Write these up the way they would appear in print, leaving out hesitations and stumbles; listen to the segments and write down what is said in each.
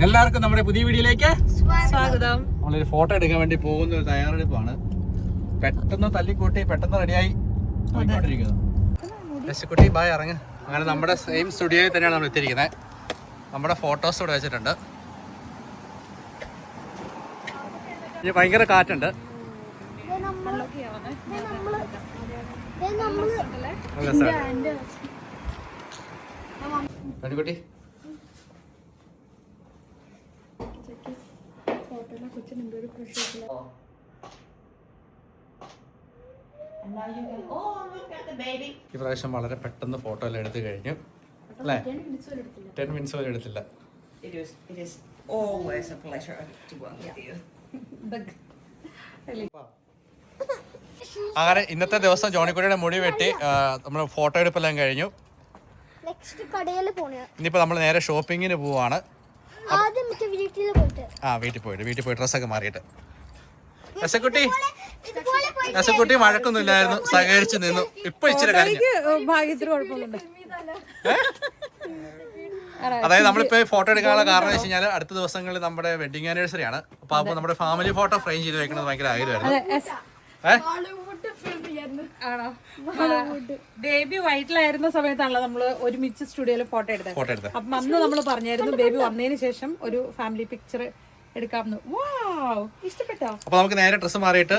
എല്ലാവർക്കും നമ്മുടെ പുതിയ വീഡിയോയിലേക്ക് സ്വാഗതം. നമ്മളൊരു ഫോട്ടോ എടുക്കാൻ വേണ്ടി പോകുന്ന ഒരു തയ്യാറെടുപ്പാണ്. പെട്ടെന്ന് തല്ലിക്കൂട്ടി പെട്ടെന്ന് റെഡിയായി പോയിക്കൊണ്ടിരിക്കുന്നു. യശക്കുട്ടി ബായ് ഇറങ്ങ്. അങ്ങനെ നമ്മുടെ സെയിം സ്റ്റുഡിയോയിൽ തന്നെയാണ് നമ്മൾ എത്തിയിരിക്കുന്നത്. നമ്മുടെ ഫോട്ടോസ് ഇവിടെ വെച്ചിട്ടുണ്ട്. ഇനി ഭയങ്കര കാറ്റുണ്ട്. കുട്ടി ഈ പ്രാവശ്യം വളരെ പെട്ടെന്ന് ഫോട്ടോ എല്ലാം എടുത്തു കഴിഞ്ഞു അല്ലേ? 10 മിനിറ്റ്സ് പോലും എടുത്തില്ല. അങ്ങനെ ഇന്നത്തെ ദിവസം ജോണിക്കുട്ടിയുടെ മുടി വെട്ടി നമ്മൾ ഫോട്ടോ എടുപ്പെല്ലാം കഴിഞ്ഞു. ഇനിയിപ്പോ നമ്മൾ നേരെ ഷോപ്പിങ്ങിന് പോവാണ്. വീട്ടിൽ പോയിട്ട് ഡ്രസ്സൊക്കെ മാറിയിട്ട്. യശക്കുട്ടി മഴക്കൊന്നുമില്ലായിരുന്നു, സഹകരിച്ച് നിന്നു. ഇപ്പൊ ഇച്ചിരി അതായത് നമ്മളിപ്പോ ഫോട്ടോ എടുക്കാനുള്ള കാരണം വെച്ച് കഴിഞ്ഞാൽ അടുത്ത ദിവസങ്ങളിൽ നമ്മുടെ വെഡിങ് ആനിവേഴ്സറി ആണ്. അപ്പൊ നമ്മുടെ ഫാമിലി ഫോട്ടോ ഫ്രെയിം ചെയ്ത് വെക്കുന്നത് ഭയങ്കര ആഗ്രഹമായിരുന്നു. ബേബി വയറ്റിലായിരുന്ന സമയത്താണല്ലോ നമ്മള് ഒരുമിച്ച് സ്റ്റുഡിയോയിൽ ഫോട്ടോ എടുത്തത്. അപ്പം അന്ന് നമ്മൾ പറഞ്ഞായിരുന്നു ബേബി വന്നതിന് ശേഷം ഒരു ഫാമിലി പിക്ചർ എടുക്കാമെന്ന്. ഇഷ്ടപ്പെട്ടോ? അപ്പൊ നമുക്ക് നേരെ ഡ്രസ്സ് മാറിയിട്ട്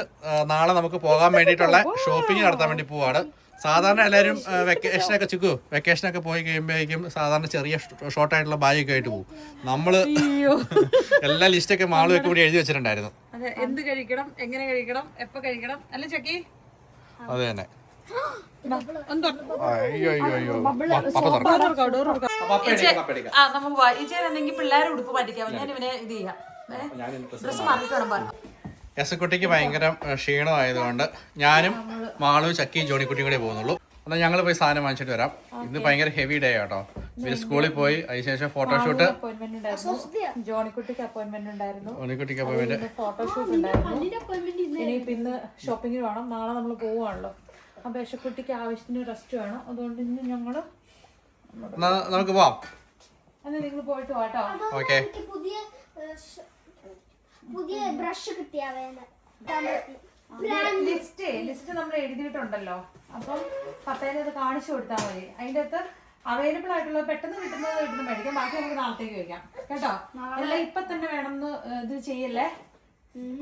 നാളെ നമുക്ക് പോകാൻ വേണ്ടിയിട്ടുള്ള ഷോപ്പിംഗ് നടത്താൻ വേണ്ടി പോവാണ്. സാധാരണ എല്ലാവരും വെക്കേഷനൊക്കെ പോയി കഴിയുമ്പോഴേക്കും സാധാരണ ചെറിയ ഷോർട്ടായിട്ടുള്ള ബാഗൊക്കെ ആയിട്ട് പോകും. നമ്മള് എല്ലാ ലിസ്റ്റൊക്കെ മാളുമൊക്കെ കൂടി എഴുതി വെച്ചിട്ടുണ്ടായിരുന്നു. എന്ത് കഴിക്കണം, എങ്ങനെ കഴിക്കണം, എപ്പോ കഴിക്കണം അല്ലെ ചക്കി? അത് തന്നെ. പിള്ളേരെ ഉടുപ്പ് പഠിക്കാം. ഞാൻ ഇവനെ ഇത് ചെയ്യാം. യശക്കുട്ടിക്ക് ഭയങ്കര ക്ഷീണമായതുകൊണ്ട് ഞാനും മാളും ചക്കിയും ജോണിക്കുട്ടിയും കൂടെ പോകുന്നുള്ളൂ. എന്നാൽ ഞങ്ങൾ പോയി സാധനം വാങ്ങിച്ചിട്ട് വരാം. ഇന്ന് ഭയങ്കര ഹെവി ഡേ ആട്ടോ. ഇവര് സ്കൂളിൽ പോയി അതിനുശേഷം ഫോട്ടോഷൂട്ട്, ജോണിക്കുട്ടിക്ക് അപ്പോയിന്റ്മെന്റ് ഉണ്ടായിരുന്നു, ഫോട്ടോഷൂട്ട് ഉണ്ടായിരുന്നു. ഇനിയിപ്പോ ഇന്ന് ഷോപ്പിങ്ങിന് വേണം. നാളെ നമ്മൾ പോവുകയാണല്ലോ. അപ്പൊ യശക്കുട്ടിക്ക് ആവശ്യത്തിന് റെസ്റ്റ് വേണം. അതുകൊണ്ട് ഇന്ന് ഞങ്ങള് നമുക്ക് പോവാം. അല്ല നിങ്ങൾ പോയിട്ട് വാട്ടോ. ഓക്കെ. പുതിയ ബ്രഷ് ലിസ്റ്റ് നമ്മൾ എഴുതിയിട്ടുണ്ടല്ലോ. അപ്പം പത്തേനെ അത് കാണിച്ചു കൊടുത്താൽ മതി. അതിന്റെ അകത്ത് അവൈലബിൾ ആയിട്ടുള്ള പെട്ടെന്ന് കിട്ടുന്നത് മേടിക്കാം. ബാക്കി നമുക്ക് നാളത്തേക്ക് വെക്കാം കേട്ടോ. എല്ലാം ഇപ്പൊ തന്നെ വേണമെന്ന് ഇത് ചെയ്യല്ലേ.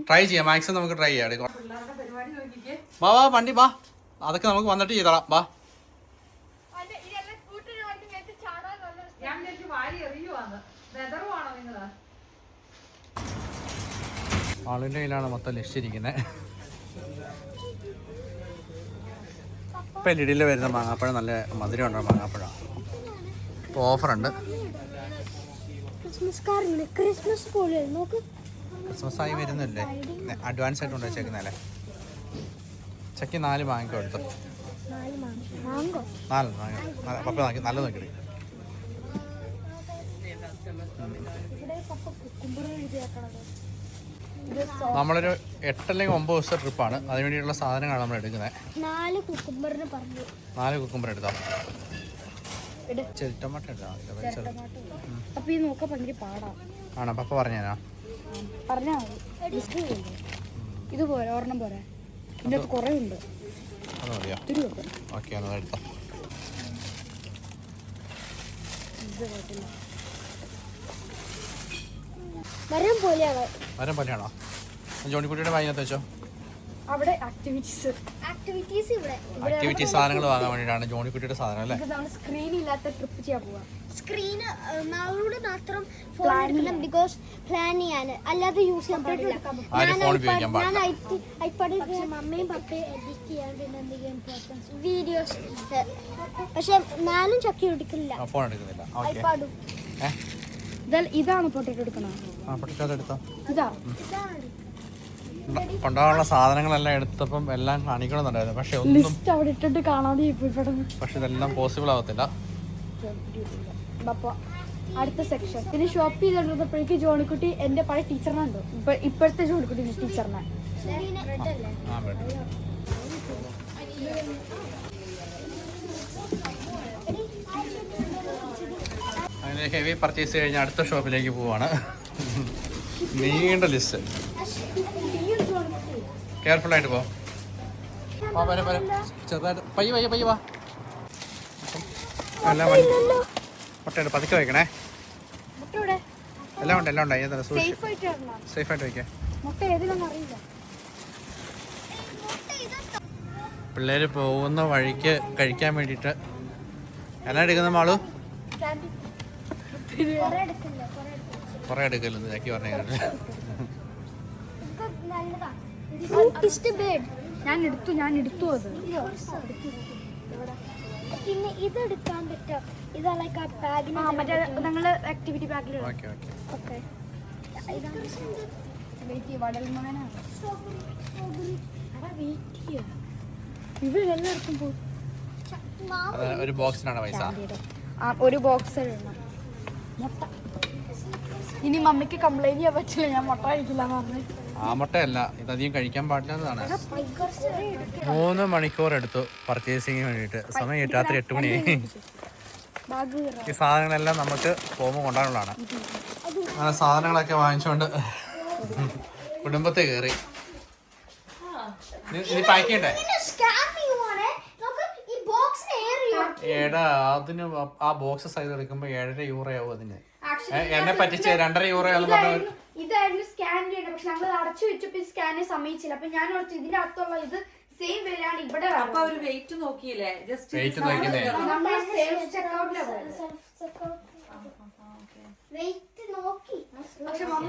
ട്രൈ ചെയ്യാം, മാക്സിമം നമുക്ക് ട്രൈ ചെയ്യാം. പിള്ളേരുടെ പരിപാടി നോക്കിക്കേ. വാ വണ്ടി വാ, അതൊക്കെ നമുക്ക് വന്നിട്ട് ചെയ്തോളാം. വാ. ഞാൻ വാരി എറിയുവാന്ന്. വെതറുവാണോ നിങ്ങള്? ആളിൻ്റെ കയ്യിലാണ് മൊത്തം ലിസ്റ്റ് ഇരിക്കുന്നത്. ഇപ്പം ലിഡിൽ വരുന്ന മാങ്ങാപ്പഴം നല്ല മധുരം ഉണ്ടോ? മാങ്ങാപ്പഴം ഇപ്പോൾ ഓഫറുണ്ട്. ക്രിസ്മസ് ആയി വരുന്നില്ലേ? അഡ്വാൻസ് ആയിട്ട് കൊണ്ട് വെച്ചേക്കുന്നല്ലേ? ചക്കി 4 മാങ്ങ എടുത്തു. 4 മാങ്ങ പപ്പ നല്ല നോക്കി. നമ്മളൊരു 8 അല്ലെങ്കിൽ 9 ദിവസത്തെ ട്രിപ്പാണ്. അതിന് വേണ്ടിയിട്ടുള്ള സാധനങ്ങളാണ് നമ്മൾ എടുക്കുന്നത്. 4 കുക്കുംബർ എടുത്താൽ ടൊമാറ്റോ ആണോ? പപ്പ പറഞ്ഞാ ഇത് പോരെ, ഒരെണ്ണം പോരെ. ഇതിനകത്ത് കുറേ ഉണ്ട്. അത് മതിയോ? ഓക്കെ, അത് എടുത്തോ. മരം പോലെയാണോ? ജോണിക്കുട്ടിയുടെ വായിനകത്ത് വെച്ചോ. അവിടെ ആക്ടിവിറ്റീസ് സാധനങ്ങൾ വാങ്ങാൻ വേണ്ടിയിട്ടാണ് ജോണിക്കുട്ടിയുടെ സാധനം അല്ലേ? സ്ക്രീൻ ഇല്ലാത്ത ട്രിപ്പ് ചെയ്യാൻ പോവാ. സ്ക്രീൻ നാളോട് മാത്രം ഫോൺ ബിക്കോസ് പ്ലാൻ ചെയ്യാൻ, അല്ലാതെ യൂസ് ചെയ്യാൻ പാടില്ല. ഞാൻ ഐപാഡിൽ മമ്മയും പപ്പയും എഡിറ്റ് ചെയ്യാൻ, പിന്നെ എന്തെങ്കിലും വീഡിയോസ്. പക്ഷെ ഞാനും ചക്കി എടുക്കില്ല, ഫോൺ എടുക്കുന്നില്ല. ഐപാഡും. ഇതാണ് പൊട്ടേറ്റോ എടുക്കണം. ഇതാ കൊണ്ടുപോകാനുള്ള സാധനങ്ങളെല്ലാം എടുത്തപ്പം എല്ലാം കാണിക്കണമെന്നുണ്ടായിരുന്നു. പക്ഷെ ഒന്നും അവിടെ ഇട്ടിട്ട് കാണാതെ. പക്ഷെ ഇതെല്ലാം പോസിബിൾ ആവത്തില്ല. അടുത്ത സെക്ഷൻ പിന്നെ ഷോപ്പ് ചെയ്തോണ്ടിരുന്നപ്പോഴേക്ക് ജോണിക്കുട്ടി എന്റെ പഴയ ടീച്ചറിനെ ഉണ്ട്. ഇപ്പോഴത്തെ ജോണിക്കുട്ടി ടീച്ചറിനെ. അങ്ങനെ ഹെവി പർച്ചേസ് കഴിഞ്ഞ് അടുത്ത ഷോപ്പിലേക്ക് പോവാണ്. നീണ്ട ലിസ്റ്റ്. കെയർഫുൾ ആയിട്ട് പോ. ചെറുതായിട്ട് പയ്യ വാ. എല്ലാം മുട്ടയുണ്ട്, പതുക്കെ വയ്ക്കണേ. എല്ലാം ഉണ്ട് അതിനകത്ത് സേഫ് ആയിട്ട് വയ്ക്കാം. പിള്ളേര് പോകുന്ന വഴിക്ക് കഴിക്കാൻ വേണ്ടിയിട്ട് എന്നാ എടുക്കുന്ന മാളു? കുറെ എടുക്കല്ലോ ചാക്കി പറഞ്ഞ. ഞാൻ എടുത്തു അത്. പിന്നെ ഇത് എടുക്കാൻ പറ്റും. ഇത് ലൈക്ക് ആ ബാഗിന് മറ്റേ ഞങ്ങള് ആക്ടിവിറ്റി ബാഗിൽ. ഒരു ബോക്സിനാണ് പൈസ. ഒരു ബോക്സ് മുട്ട. ഇനി മമ്മിക്ക് കംപ്ലൈന്റ് ചെയ്യാൻ പറ്റില്ല, ഞാൻ മുട്ട കഴിക്കില്ല പറഞ്ഞു. ആ മുട്ടയല്ല, ഇതധികം കഴിക്കാൻ പാടില്ലെന്നതാണ്. 3 മണിക്കൂർ എടുത്തു പർച്ചേസിങ്ങിന് വേണ്ടിയിട്ട്. സമയം രാത്രി 8 മണിയായി. ഈ സാധനങ്ങളെല്ലാം നമുക്ക് പോകുമ്പോൾ കൊണ്ടാനുള്ളതാണ്. അങ്ങനെ സാധനങ്ങളൊക്കെ വാങ്ങിച്ചുകൊണ്ട് കുടുംബത്തെ കയറി. ഇനി പാക്ക് ചെയ്യണ്ടേ? ഏടാ അതിന് ആ ബോക്സ് സൈസ് എടുക്കുമ്പോൾ 7.5 യൂറോ ആവും അതിന്. എന്നെ പറ്റിച്ച് 2.5 യൂറോ ആണെന്ന് പറഞ്ഞു. ഇതായിരുന്നു സ്കാൻ ചെയ്യേണ്ടത്, പക്ഷെ ഞങ്ങൾ അടച്ചു വെച്ചപ്പോ സ്കാനെ സമ്മതിച്ചില്ല. അപ്പൊ ഞാൻ ഓർത്ത് ഇതിന്റെ അകത്തുള്ള ഇത് സെയിം വിലയാണ് ഇവിടെ. അപ്പൊ ഒരു വെയിറ്റ് നോക്കിയില്ലേ? ജസ്റ്റ് വെയിറ്റ് നോക്കിയേ.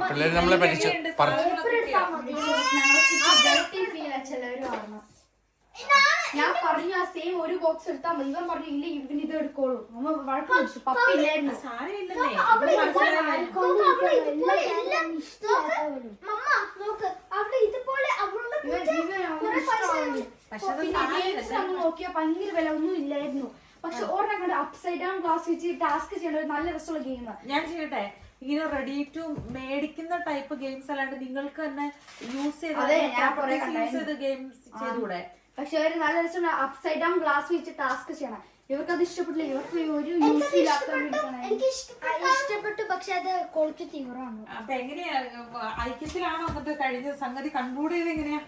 പിള്ളേര് നമ്മളെ പറ്റിച്ചു. ഞാൻ പറഞ്ഞു ആ സെയിം ഒരു ബോക്സ് എടുത്താൽ മതി. ഇവൻ പറഞ്ഞു ഇല്ല ഇവന് ഇത് എടുക്കോളൂ. അമ്മ വഴക്ക് പിടിച്ചു. പപ്പ ഇല്ലായിരുന്നു. നോക്കിയാ ഭയങ്കര വില ഒന്നും ഇല്ലായിരുന്നു. പക്ഷെ ഓർമ്മ അപ്സൈഡ് ഡൗൺ ഗ്ലാസ് വെച്ച് ടാസ്ക് ചെയ്യേണ്ട ഒരു നല്ല രസമുള്ള ഗെയിമാണ്. ഞാൻ ചെയ്യട്ടെ, ഇങ്ങനെ റെഡി ടു മേടിക്കുന്ന ടൈപ്പ് ഗെയിംസ് അല്ലാണ്ട് നിങ്ങൾക്ക് തന്നെ യൂസ് ചെയ്ത് ഗെയിംസ് ചെയ്തൂടെ? പക്ഷെ ഒരു നല്ല രസം അപ്സൈഡ് ഡൗൺ ഗ്ലാസ് വെച്ച് ടാസ്ക് ചെയ്യണം. ഇവർക്ക് അത് ഇഷ്ടപ്പെട്ടില്ല. ഇവർക്ക് ഒരു യൂസ് എനിക്ക് ഇഷ്ടപ്പെട്ടു, പക്ഷെ അത് ക്വാളിറ്റി തീവ്രമാണ്. അപ്പൊ എങ്ങനെയാ, ഐക്യത്തിലാണോ എന്നിട്ട് കഴിഞ്ഞ സംഗതി കൺക്ലൂഡ് ചെയ്ത് എങ്ങനെയാ?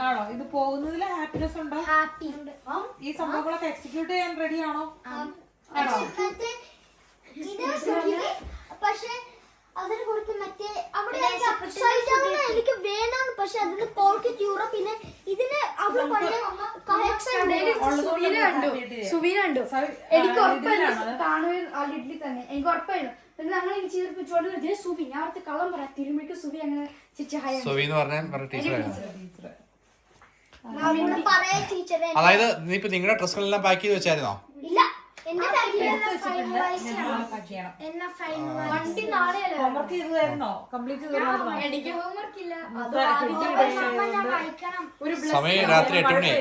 ആണോ? ഇത് പോകുന്നതിൽ ഹാപ്പിനെസ് ഉണ്ടോ? ഈ സംഭവങ്ങളൊക്കെ എക്സിക്യൂട്ട് ചെയ്യാൻ റെഡി ആണോ? പക്ഷെ അതിന് കൊടുത്ത് മറ്റേ അവിടെ എനിക്ക് വേണം. പക്ഷെ അതിന് പോക്കറ്റ് യൂറോ. പിന്നെ ഇതിന് അവള് സുവീന കണ്ടു. എനിക്ക് ഉറപ്പായിരുന്നു കാണുകയും ഇഡ്ലി തന്നെ. എനിക്ക് ഉറപ്പായിരുന്നു. പിന്നെ ഞങ്ങൾ ഇനി ചെയ്തിട്ട് സുവി, ഞാൻ അടുത്ത് കള്ളം പറയാം. തിരുമണിക്ക് സുവി അങ്ങനെ അതായത് ഇപ്പൊ നിങ്ങളുടെ ഡ്രസ്സുകളെല്ലാം പാക്ക് ചെയ്ത് വെച്ചായിരുന്നോ? ഇല്ല, സമയം രാത്രി 8 മണി.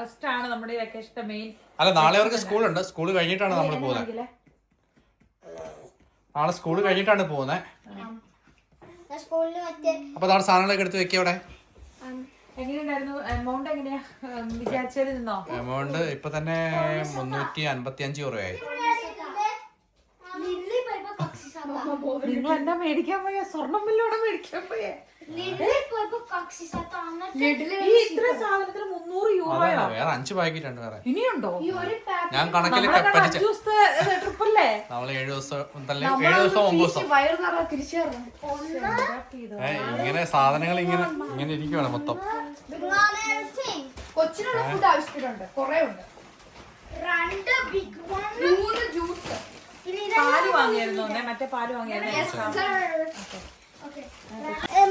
റെസ്റ്റ് ആണ് നമ്മുടെ വെക്കേഷന്റെ മെയിൻ. അല്ല, നാളെ അവർക്ക് സ്കൂളുണ്ട്. സ്കൂൾ കഴിഞ്ഞിട്ടാണ് നമ്മൾ പോകുന്നത്. നാളെ സ്കൂൾ കഴിഞ്ഞിട്ടാണ് പോകുന്നത്. അപ്പൊ നാളെ സാധനങ്ങളൊക്കെ എടുത്ത് വെക്കുക അവിടെ. എങ്ങനെയുണ്ടായിരുന്നു എമൗണ്ട്? എങ്ങനെയാ വിചാരിച്ചതിൽ നിന്നോ? എമൗണ്ട് ഇപ്പൊ തന്നെ 355 യൂറോയായി. നിങ്ങൾ എന്താ മേടിക്കാൻ പോയ? സ്വർണ്ണം വല്ലോടെ മേടിക്കാൻ പോയേ? ഇത്ര സാധനത്തിന് 300 യൂറോയോ? വേറെ 5 പാക്കറ്റ് ഉണ്ട്. വേറെ ഇനിയുണ്ടോ? ഞാൻ കണക്കിൽ ട്രിപ്പല്ലേ നമ്മള് 7 ദിവസം 9 ദിവസം. ഇങ്ങനെ സാധനങ്ങൾ ഇങ്ങനെ ഇങ്ങനെ ഇരിക്കുവാണ് മൊത്തം. കൊച്ചിനുള്ള ഫുഡ് ആവശ്യത്തിനുണ്ട്, കുറെ ഉണ്ട്. 2 ബിഗ് 3 ജ്യൂസ്. പാല് വാങ്ങിയായിരുന്നു. മറ്റേ പാല് വാങ്ങിയായിരുന്നു.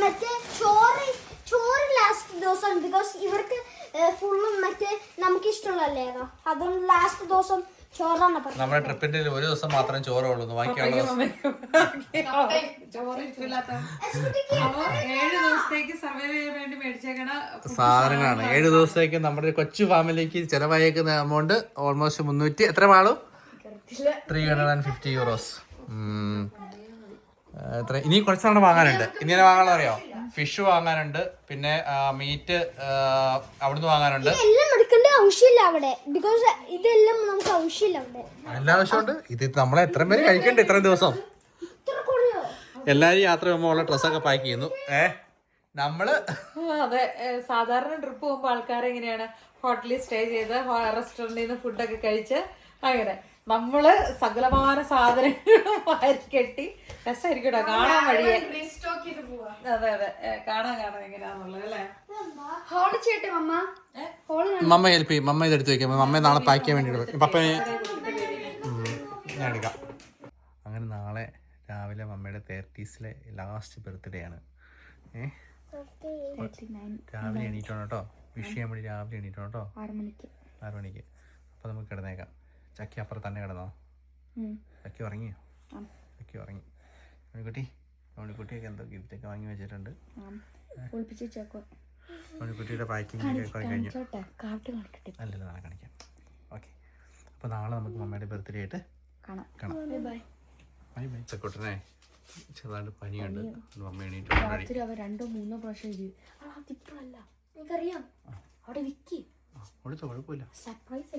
മറ്റേ ചോറ് ലാസ്റ്റ് ദിവസം, ബിക്കോസ് ഇവർക്ക് ഫുള്ളും മറ്റേ നമുക്ക് ഇഷ്ടമുള്ളല്ലേ അതുകൊണ്ട് ലാസ്റ്റ് ദിവസം ചോറാണ് പറഞ്ഞത്. നമ്മുടെ ട്രിപ്പിന്റെ ഒരു ദിവസം മാത്രം ചോറുള്ളൂ. ബാക്കിയുള്ള 7 ദിവസത്തേക്ക് സർവൈവ് ചെയ്യാൻ വേണ്ടി മേടിച്ചേക്കണ സാധനങ്ങളാണ്. 7 ദിവസത്തേക്ക് നമ്മുടെ കൊച്ചു ഫാമിലിക്ക് ചെലവായേക്കുന്ന എമൗണ്ട് ഓൾമോസ്റ്റ് 300 എത്ര മാളും 350 യൂറോസ്. ഇനി കുറച്ച് സാധനം വാങ്ങാനുണ്ട്. ഇനി എന്നെ വാങ്ങാൻ അറിയോ? ഫിഷ് വാങ്ങാനുണ്ട്, പിന്നെ മീറ്റ് അവിടുന്ന് വാങ്ങാനുണ്ട്. എല്ലാം എടുക്കണ്ടേ? ഇതിന്റെ ആവശ്യമില്ല അവിടെ, ബിക്കോസ് ഇതെല്ലാം നമുക്ക് ആവശ്യമില്ല അവിടെ. എല്ലാ ആവശ്യമുണ്ട്. ഇത് നമ്മളെ എത്ര പേര് കഴിക്കണ്ടേ ഇത്രയും ദിവസം? എല്ലാരും യാത്ര പോകുമ്പോൾ ഉള്ള ഡ്രസ്സൊക്കെ പാക്ക് ചെയ്യുന്നു. നമ്മള് അതെ, സാധാരണ ട്രിപ്പ് പോകുമ്പോൾ ആൾക്കാർ എങ്ങനെയാണ് ഹോട്ടലിൽ സ്റ്റേ ചെയ്ത് റെസ്റ്റോറൻറ്റിൽ നിന്ന് ഫുഡൊക്കെ കഴിച്ച് അങ്ങനെ. നമ്മള് സകലമാന സാധനങ്ങളും കെട്ടി രസമായിരിക്കും കേട്ടോ കാണാൻ വഴിയെ. അതെ അതെ, കാണാൻ എങ്ങനെയാന്നുള്ളത് അല്ലേ. മമ്മ ഹെൽപ്പ് ചെയ്യും. മമ്മ ഇതെടുത്ത് വെക്കാം. മമ്മ നാളെ പാക്ക് ചെയ്യാൻ വേണ്ടിയിട്ട് പപ്പ ഞാൻ എടുക്കാം. അങ്ങനെ നാളെ രാവിലെ മമ്മയുടെ 30s ലാസ്റ്റ് ബർത്ത്ഡേ ആണ്. രാവിലെ എണീറ്റോണം കേട്ടോ. വിഷ് ചെയ്യാൻ വേണ്ടി രാവിലെ എണീറ്റോണം കേട്ടോ. 6 മണിക്ക്. അപ്പോൾ നമുക്ക് കിടന്നേക്കാം. ചക്കി അപ്പുറത്ത് തന്നെ കിടന്നോ? ചക്കി ഉറങ്ങിയോ? ചക്കി ഉറങ്ങി. മണിക്കുട്ടിയൊക്കെ എന്തോ ഗിഫ്റ്റൊക്കെ വാങ്ങി വെച്ചിട്ടുണ്ട്. മണിക്കുട്ടിയുടെ പാക്കിംഗ് ഒക്കെ കഴിഞ്ഞു. അല്ലല്ലോ, നാളെ കാണിക്കാം. ഓക്കെ, അപ്പോൾ നാളെ നമുക്ക് മമ്മയുടെ ബർത്ത്ഡേ ആയിട്ട് കാണാം. Bye bye. ചക്കോട്ടനെ ചെറുതായിട്ട് പനിയുണ്ട്. മമ്മ എണീറ്റ് 2-3 പ്രാവശ്യം എനിക്കറിയാം. അവിടെ വിക്കി കൊടുത്തോ, കുഴപ്പമില്ല. സർപ്രൈസ്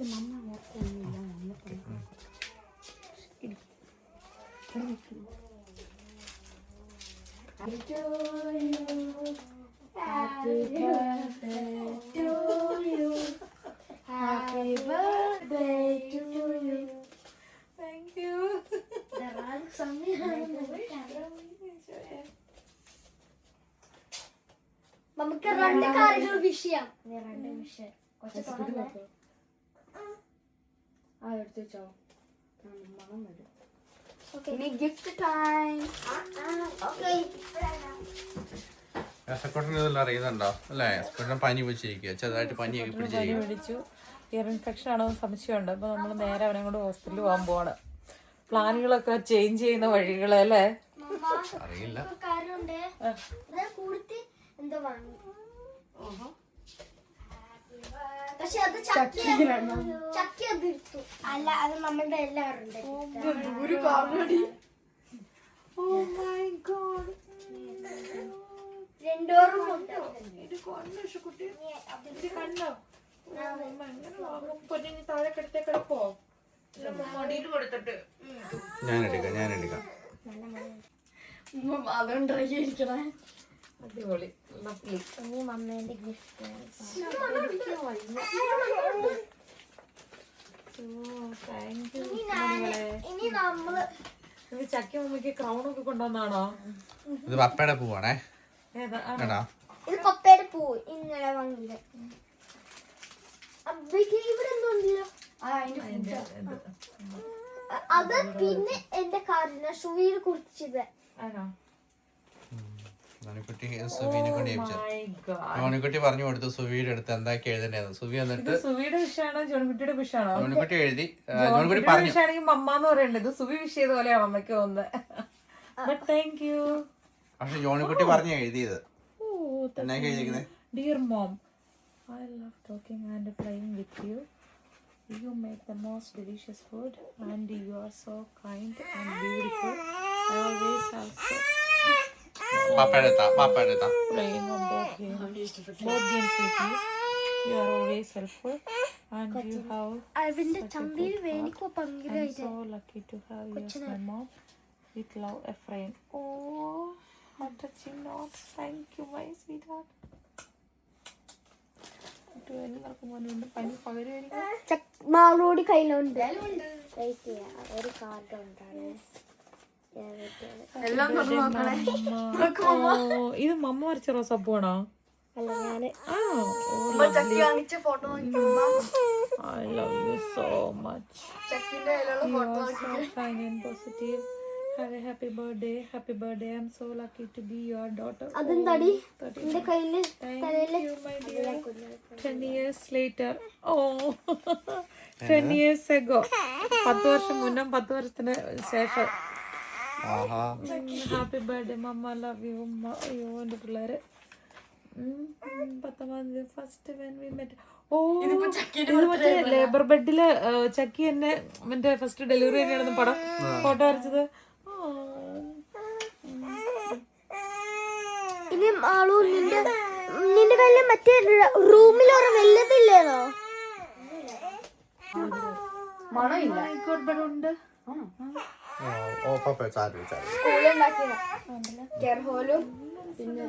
നമുക്ക് 2 കാര്യങ്ങൾ വിഷയം. Gift time. ഇതെല്ലാം അറിയുന്നുണ്ടോ അല്ലേ? പനി പിടിച്ചിരിക്കുക, ചെറുതായിട്ട് പനിയൊക്കെ പിടിച്ചു. ഇയർ ഇൻഫെക്ഷൻ ആണോ സംശയമുണ്ട്. അപ്പോൾ നമ്മൾ നേരെ അവനെ കൊണ്ട് ഹോസ്പിറ്റലിൽ പോകാൻ പോവാണ്. പ്ലാനുകളൊക്കെ ചേഞ്ച് ചെയ്യുന്ന വഴികളല്ലേ. അറിയില്ല. പക്ഷെ അത് ചക്കി അല്ല, അത് നമ്മളുടെ എല്ലാവരും ഞാൻ എടുക്കാം. അതുകൊണ്ടിരിക്കണേ. അടിപൊളി, മമ്മേന്റെ ഗിഫ്റ്റ്. ഇനി നമ്മള് ചക്കി മമ്മിക്ക് ക്രൗൺ ഒക്കെ കൊണ്ടുവന്നാണോ? ഇത് പപ്പയുടെ പൂവാണേ. ഇത് പപ്പയുടെ പൂ ഇന്നലെ വാങ്ങിയത്. ഇവിടെ ഒന്നുമില്ല. അത് പിന്നെ എന്റെ കാറിന് സുവീർ കുറിച്ചത്. മോനിക്കുട്ടി പറഞ്ഞു കൊടുത്തു സുവിയുടെ അടുത്ത് എന്താക്കി എഴുതണ്ടേന്ന്. സുവി എന്നിട്ട് സുവിയുടെ വിഷയാണോ ജോൺകുട്ടിയുടെ വിഷയാണോ? മോനിക്കുട്ടി എഴുതി. വിഷയാണെങ്കിൽ മമ്മാന്ന് പറയണ്ടത് സുവി വിഷയത് പോലെയാണ് അമ്മയ്ക്ക് തോന്നുന്നത്. പക്ഷെ ജോണിക്കുട്ടി പറഞ്ഞു എഴുതിയത്. Dear mom, I love talking and playing with you. You make the most delicious food and you are so kind and beautiful. I always have so playing on both games with you. You are always helpful and you have such a good heart. I'm so lucky to have you as my mom. With love, Efrain. Oh, how touching note. Thank you, my sweetheart. മാളോടി കയ്യിലുണ്ട് ഒരു card ഉണ്ടാണ്. ഇത് മമ്മ വരച്ച റോസാപ്പൂവാണോ? അല്ല, ഞാന് I love you so much. You are so kind and positive. Have a happy birthday. Happy birthday. I'm so lucky to be your daughter. അതെന്താടി എന്റെ കയ്യില് Thank you, my dear. 10 years later. Oh, 10 years ago. 10 വർഷം മുന്നേ 10 വർഷത്തിന് ശേഷം. Happy birthday mama. Love you അയ്യോ എൻ്റെ പിള്ളേര്. 10th first when we met. ഓ, ഇത് മറ്റേ ലേബർ ബെഡില് ചക്കി എന്നെ മറ്റേ ഫസ്റ്റ് ഡെലിവറി തന്നെയാണെന്ന് പടം ഫോട്ടോ വരച്ചത്. ഇനി ആളു നിന്റെ കയ്യില് മറ്റേ റൂമിൽ ഒരു വല്ലതില്ലേനോ? മണമില്ല. ഇവിടെ ഉണ്ട്. ഓ പപ്പ ചാരു ചാരു സ്കൂളുണ്ടാക്കിയതാ. കെർഹോലും പിന്നെ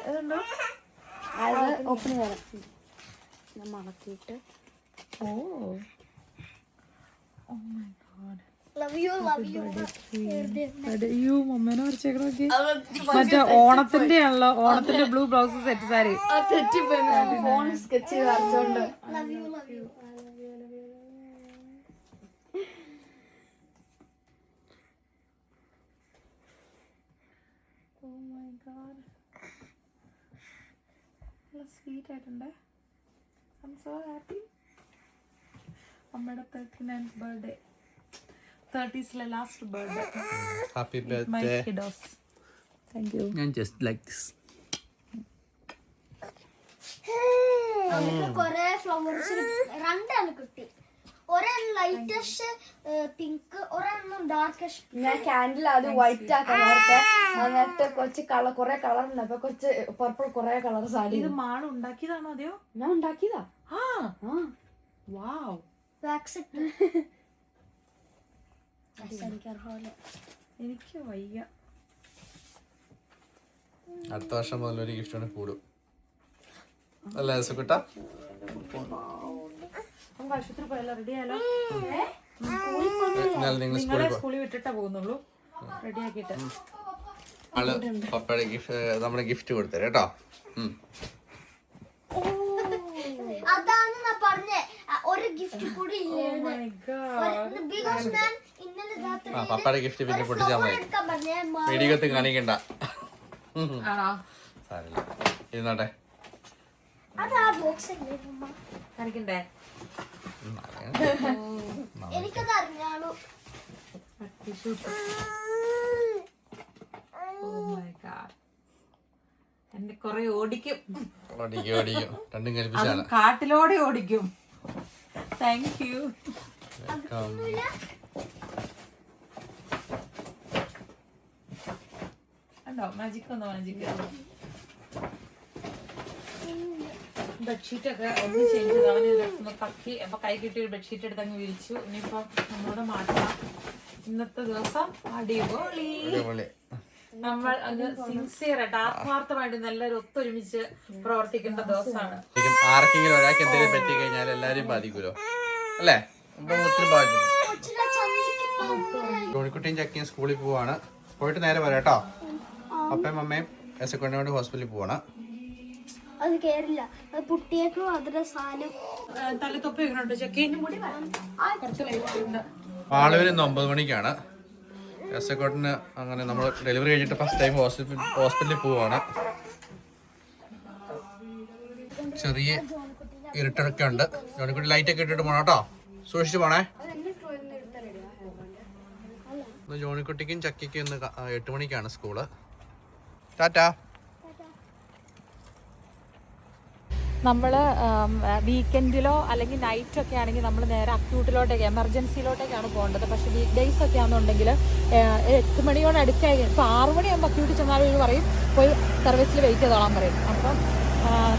അതുണ്ടോ? അത് ഓപ്പൺ ചെയ്യാം. മണക്കിയിട്ട് ഓ ലവ് യു അയ്യോ മമ്മേനെ വരച്ചേക്കണോക്കി. മറ്റേ ഓണത്തിന്റെ ആണല്ലോ, ഓണത്തിന്റെ blue blouse set sari. Phone sketch ചെയ്ത് വരച്ചോണ്ട്. Love you love you. Sweet ആയിട്ടുണ്ട്. I'm so happy. അമ്മയുടെ 39th birthday, 30s last birthday. Happy my birthday. Kiddos. Thank you. ഞാൻ ജസ്റ്റ് ലൈക്ക് ദിസ്. നമുക്ക് കൊറേ ഫ്ലവേഴ്സ് രണ്ടാണ് കിട്ടി. ഒരെണ്ണം ലൈറ്റസ്റ്റ് പിങ്ക്, ഒരെണ്ണം ഡാർക്കസ്റ്റ്. ഞാൻ ക്യാൻഡിൽ അത് വൈറ്റ് ആക്കാൻ ഓർത്തെ. എന്നിട്ട് കൊച്ചു കൊറേ കളർ ഉണ്ട്. അപ്പൊ കൊച്ച് പർപ്പിൾ കൊറേ കളർ സാരി. ഇത് മാള് ഉണ്ടാക്കിയതാണോ അതെയോ? ഞാൻ ഉണ്ടാക്കിയതാ. ആ വാവ്. വാക്സ് എനിക്ക് വയ്യ. അടുത്ത വർഷം മുതൽ ഒരു ഗിഫ്റ്റ് കൊണ്ട് കൂടും അല്ലേ സുക്കുട്ട? നമുക്ക് ആശുപത്രി പോയല്ലോ, റെഡി ആയാലോ? നിങ്ങൾ നിങ്ങളെ സ്കൂളിൽ വിട്ടിട്ടാ പോകുന്നുള്ളൂ, റെഡി ആക്കിയിട്ട്. ആള് പപ്പയുടെ ഗിഫ്റ്റ് നമ്മുടെ ഗിഫ്റ്റ് കൊടുത്തരും കേട്ടോ. അതാണ് ഞാൻ പറഞ്ഞേ, ഒരു ഗിഫ്റ്റ് കൂടി ബിക്കോസ് ഞാൻ ഇന്നലെ രാത്രി പപ്പയുടെ ഗിഫ്റ്റ് പിന്നെ പൊട്ടിച്ചാൽ മതി. എടുക്കാൻ പറഞ്ഞേ. വീഡിയോത്ത് കാണിക്കണ്ട. ആണോ? സാരില്ല, ഇരുന്നോട്ടെ. അത് ആ ബോക്സ് അല്ലേ ഉമ്മ? കാണിക്കണ്ടേ? എനിക്കത് അറിഞ്ഞാളൂ. എന്നെ കൊറേ ഓടിക്കും. ഓടിക്കും രണ്ടും കൽപ്പിച്ചാണ്. കാട്ടിലോടെ ഓടിക്കും. Thank you. ഉണ്ടോ മാജിക്? ഒന്നോ മാജിക്. ബെഡ്ഷീറ്റ് ഒക്കെ ഒന്ന് ചേഞ്ച് ചെയ്ത് അവന് കക്കി അപ്പൊ കൈ കിട്ടിയ ഒരു ബെഡ്ഷീറ്റ് എടുത്ത് അങ്ങ് വിരിച്ചു. ഇനിയിപ്പോ നമ്മളോട് മാറ്റാം. ഇന്നത്തെ ദിവസം അടിപൊളി. നമ്മൾ അത് സിൻസിയർ ആയിട്ട് ആത്മാർത്ഥമായിട്ട് എല്ലാവരും ഒത്തൊരുമിച്ച് പ്രവർത്തിക്കേണ്ട ദിവസമാണ്. ആർക്കെങ്കിലും ഒരാൾക്ക് എന്തെങ്കിലും പറ്റി കഴിഞ്ഞാൽ എല്ലാരും ബാധിക്കുമല്ലോ അല്ലേ? ഒത്തിരി ബാധിക്കും. ജോണിക്കുട്ടിയും ചക്കിയും സ്കൂളിൽ പോവാണ്. പോയിട്ട് നേരെ വരാം കേട്ടോ. അപ്പയും അമ്മയും എസക്കൊണ്ടോട് ഹോസ്പിറ്റലിൽ പോവാണ്. അത് കേറില്ല, അത് പുട്ടിയേക്കും അതിന്റെ സാധനം തലത്തൊപ്പ് വെക്കണുണ്ട്. ചെക്കിന് കൂടി കുറച്ച് വെയിറ്റുണ്ട്. ആളുവിന് 9 മണിക്കാണ്. എസക്കോട്ടിന് അങ്ങനെ നമ്മൾ ഡെലിവറി കഴിഞ്ഞിട്ട് ഫസ്റ്റ് ടൈം ഹോസ്പിറ്റലിൽ പോവാണ്. ചെറിയ ഇരുട്ടൊക്കെ ഉണ്ട്. ജോണിക്കുട്ടി ലൈറ്റ് ഒക്കെ ഇട്ടിട്ട് പോണം കേട്ടോ, സൂക്ഷിച്ച് പോണേ. ജോണിക്കുട്ടിക്കും ചക്കിക്കും ഇന്ന് 8 മണിക്കാണ് സ്കൂള്. ടാറ്റാ. നമ്മൾ വീക്കെൻഡിലോ അല്ലെങ്കിൽ നൈറ്റ് ഒക്കെ ആണെങ്കിൽ നമ്മൾ നേരെ അക്യൂട്ടിലോട്ടേക്ക് എമർജൻസിയിലോട്ടേക്കാണ് പോകേണ്ടത്. പക്ഷേ വീക്ക് ഡേയ്സ് ഒക്കെ ആണെന്നുണ്ടെങ്കിൽ 8 മണിയോട് അടുത്തായി ഇപ്പോൾ 6 മണിയാകുമ്പോൾ അക്യൂട്ടിൽ ചെന്നാലും ഇവർ പറയും പോയി സർവീസിൽ വെയിറ്റ് ചെയ്തോളാൻ പറയും. അപ്പം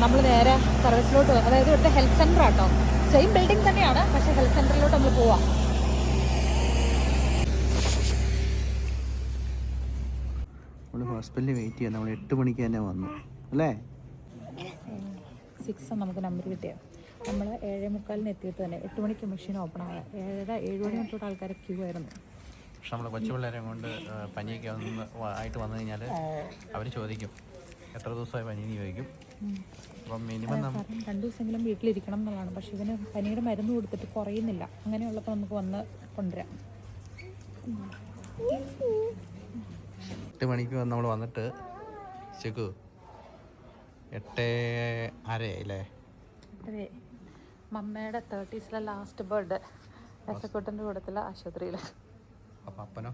നമ്മൾ നേരെ സർവീസിലോട്ട്, അതായത് ഇവിടുത്തെ ഹെൽത്ത് സെൻ്റർ ആട്ടോ, സെയിം ബിൽഡിംഗ് തന്നെയാണ്, പക്ഷേ ഹെൽത്ത് സെൻ്ററിലോട്ട് നമ്മൾ പോവാം. നമ്മൾ ഹോസ്പിറ്റലിൽ വെയിറ്റ് ചെയ്യാം. നമ്മൾ 8 മണിക്ക് തന്നെ വന്നു അല്ലേ? 6 നമുക്ക് നമ്പർ കിട്ടിയത്. നമ്മൾ 7:45 എത്തിയിട്ട് തന്നെ 8 മണിക്ക് മെഷീൻ ഓപ്പൺ ആയ 7 മണി തൊട്ട് ആൾക്കാർ ക്യൂ ആയിരുന്നു. പക്ഷെ നമ്മൾ കൊച്ചു പിള്ളേരെ കൊണ്ട് പനിയൊക്കെ ആയിട്ട് വന്നു കഴിഞ്ഞാൽ അവർ ചോദിക്കും എത്ര ദിവസമായി പനിയെന്ന് ചോദിക്കും. അപ്പം മിനിമം 2 ദിവസമെങ്കിലും വീട്ടിലിരിക്കണം എന്നുള്ളതാണ്. പക്ഷെ ഇവന് പനിയുടെ മരുന്ന് കൊടുത്തിട്ട് കുറയുന്നില്ല. അങ്ങനെയുള്ളപ്പോൾ നമുക്ക് വന്ന് കൊണ്ടുവരാം. 8 മണിക്ക് നമ്മൾ വന്നിട്ട് ചെക്കു 8:30 അല്ലേ? അതെ, മമ്മയുടെ 30s ലാസ്റ്റ് ബർത്ത്ഡേ എസക്കോട്ടൻ്റെ കൂടത്തിലെ ആശുപത്രിയിൽ. അപ്പം അപ്പനോ?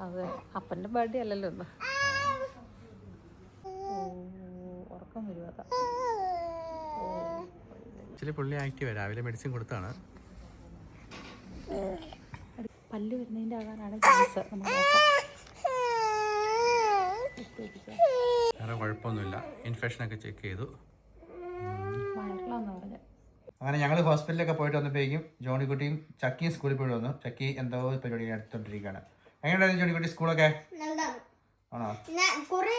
അത് അപ്പൻ്റെ ബർത്ത്ഡേ അല്ലല്ലോ ഒന്ന്. ഉറക്കം വരുവാ. ആക്ച്വലി പുള്ളി ആക്റ്റീവ്. രാവിലെ മെഡിസിൻ കൊടുത്താണ്. പല്ല് വരുന്നതിൻ്റെ ആകാനാണ് ചാൻസ്. നമുക്ക് നോക്കാം. വേറെ കുഴപ്പമൊന്നുമില്ല. ഇൻഫെക്ഷനൊക്കെ ചെക്ക് ചെയ്തു. വയറിലാന്ന് പറഞ്ഞത്. അങ്ങനെ ഞങ്ങൾ ഹോസ്പിറ്റലിലൊക്കെ പോയിട്ട് വന്നപ്പോഴേക്കും ജോണിക്കുട്ടിയും ചക്കിയും സ്കൂളിൽ പോയിട്ട് വന്നു. ചക്കി എന്തോ പരിപാടി എടുത്തോണ്ടിരിക്കുകയാണ്. എങ്ങനെയായിരുന്നു ജോണിക്കുട്ടി സ്കൂളൊക്കെ? ആണോ? കൊറേ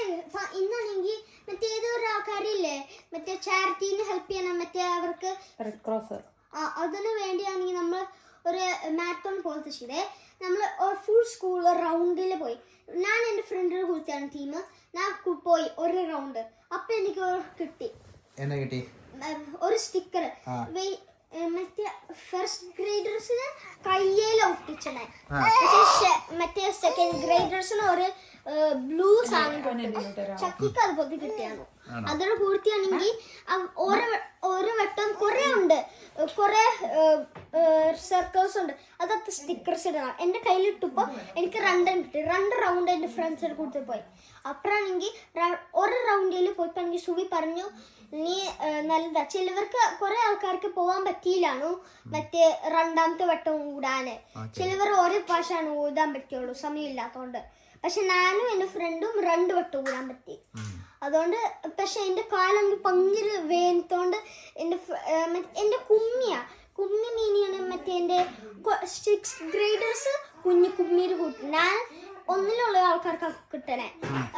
ഇന്നാണെങ്കിൽ മറ്റേ ഏതൊരു ആൾക്കാരില്ലേ മറ്റേ ചാരിറ്റീന് ഹെൽപ്പ് ചെയ്യണം, മറ്റേ അവർക്ക് റെഡ് ക്രോസ് അതിന് വേണ്ടിയാണെങ്കിൽ നമ്മൾ ഒരു മാരത്തോൺ പോലത്തെ ചെയ്തേ. നമ്മൾ ഫുൾ സ്കൂൾ റൗണ്ടിൽ പോയി. ഞാൻ എൻ്റെ ഫ്രണ്ടിനെ കുറിച്ചാണ് ടീം. ഞാൻ പോയി ഒരു റൗണ്ട്. അപ്പം എനിക്ക് കിട്ടി. എന്താ കിട്ടി? ഒരു സ്റ്റിക്കർ. മറ്റേ ഫസ്റ്റ് ഗ്രേഡേഴ്സിന് കയ്യിൽ ഒട്ടിച്ചണേ. പക്ഷേ മറ്റേ സെക്കൻഡ് ഗ്രേഡേഴ്സിന് ഒരു ബ്ലൂ സാധനം ചക്കിക്ക് അതുപോലെ കിട്ടിയാണ്. അതിന് പൂർത്തിയാണെങ്കിൽ ഓരോ വട്ടം കുറെ ഉണ്ട്, കുറെ സർക്കിൾസ് ഉണ്ട്. അതൊക്കെ സ്റ്റിക്കേഴ്സ് ഇടണം. എൻ്റെ കയ്യിലിട്ടപ്പോൾ എനിക്ക് 2 കിട്ടി. 2 റൗണ്ട് എൻ്റെ ഫ്രണ്ട്സിനെ കൂട്ടി പോയി. അപ്പോഴാണെങ്കിൽ ഒരു റൗണ്ടിൽ പോയിട്ടാണെങ്കിൽ സുവി പറഞ്ഞു നീ നല്ലതാ. ചിലവർക്ക് കുറെ ആൾക്കാർക്ക് പോകാൻ പറ്റിയില്ലാണു മറ്റേ 2ാമത്തെ വട്ടം കൂടാന്. ചിലവർ ഒരു പ്രാവശ്യമാണ് ഓടാൻ പറ്റുള്ളൂ സമയമില്ലാത്തതുകൊണ്ട്. പക്ഷെ ഞാനും എൻ്റെ ഫ്രണ്ടും 2 വട്ടം കൂടാൻ പറ്റി. അതുകൊണ്ട് പക്ഷെ എൻ്റെ കാലം ഭയങ്കര വേനത്തോണ്ട് എൻ്റെ കുമ്മി മീനിയാണ് മറ്റേ എൻ്റെ 6th ഗ്രേഡേഴ്സ് കുമ്മിയുടെ കൂട്ടി. ഞാൻ ഒന്നിലുള്ള ആൾക്കാർക്ക് കിട്ടണേ.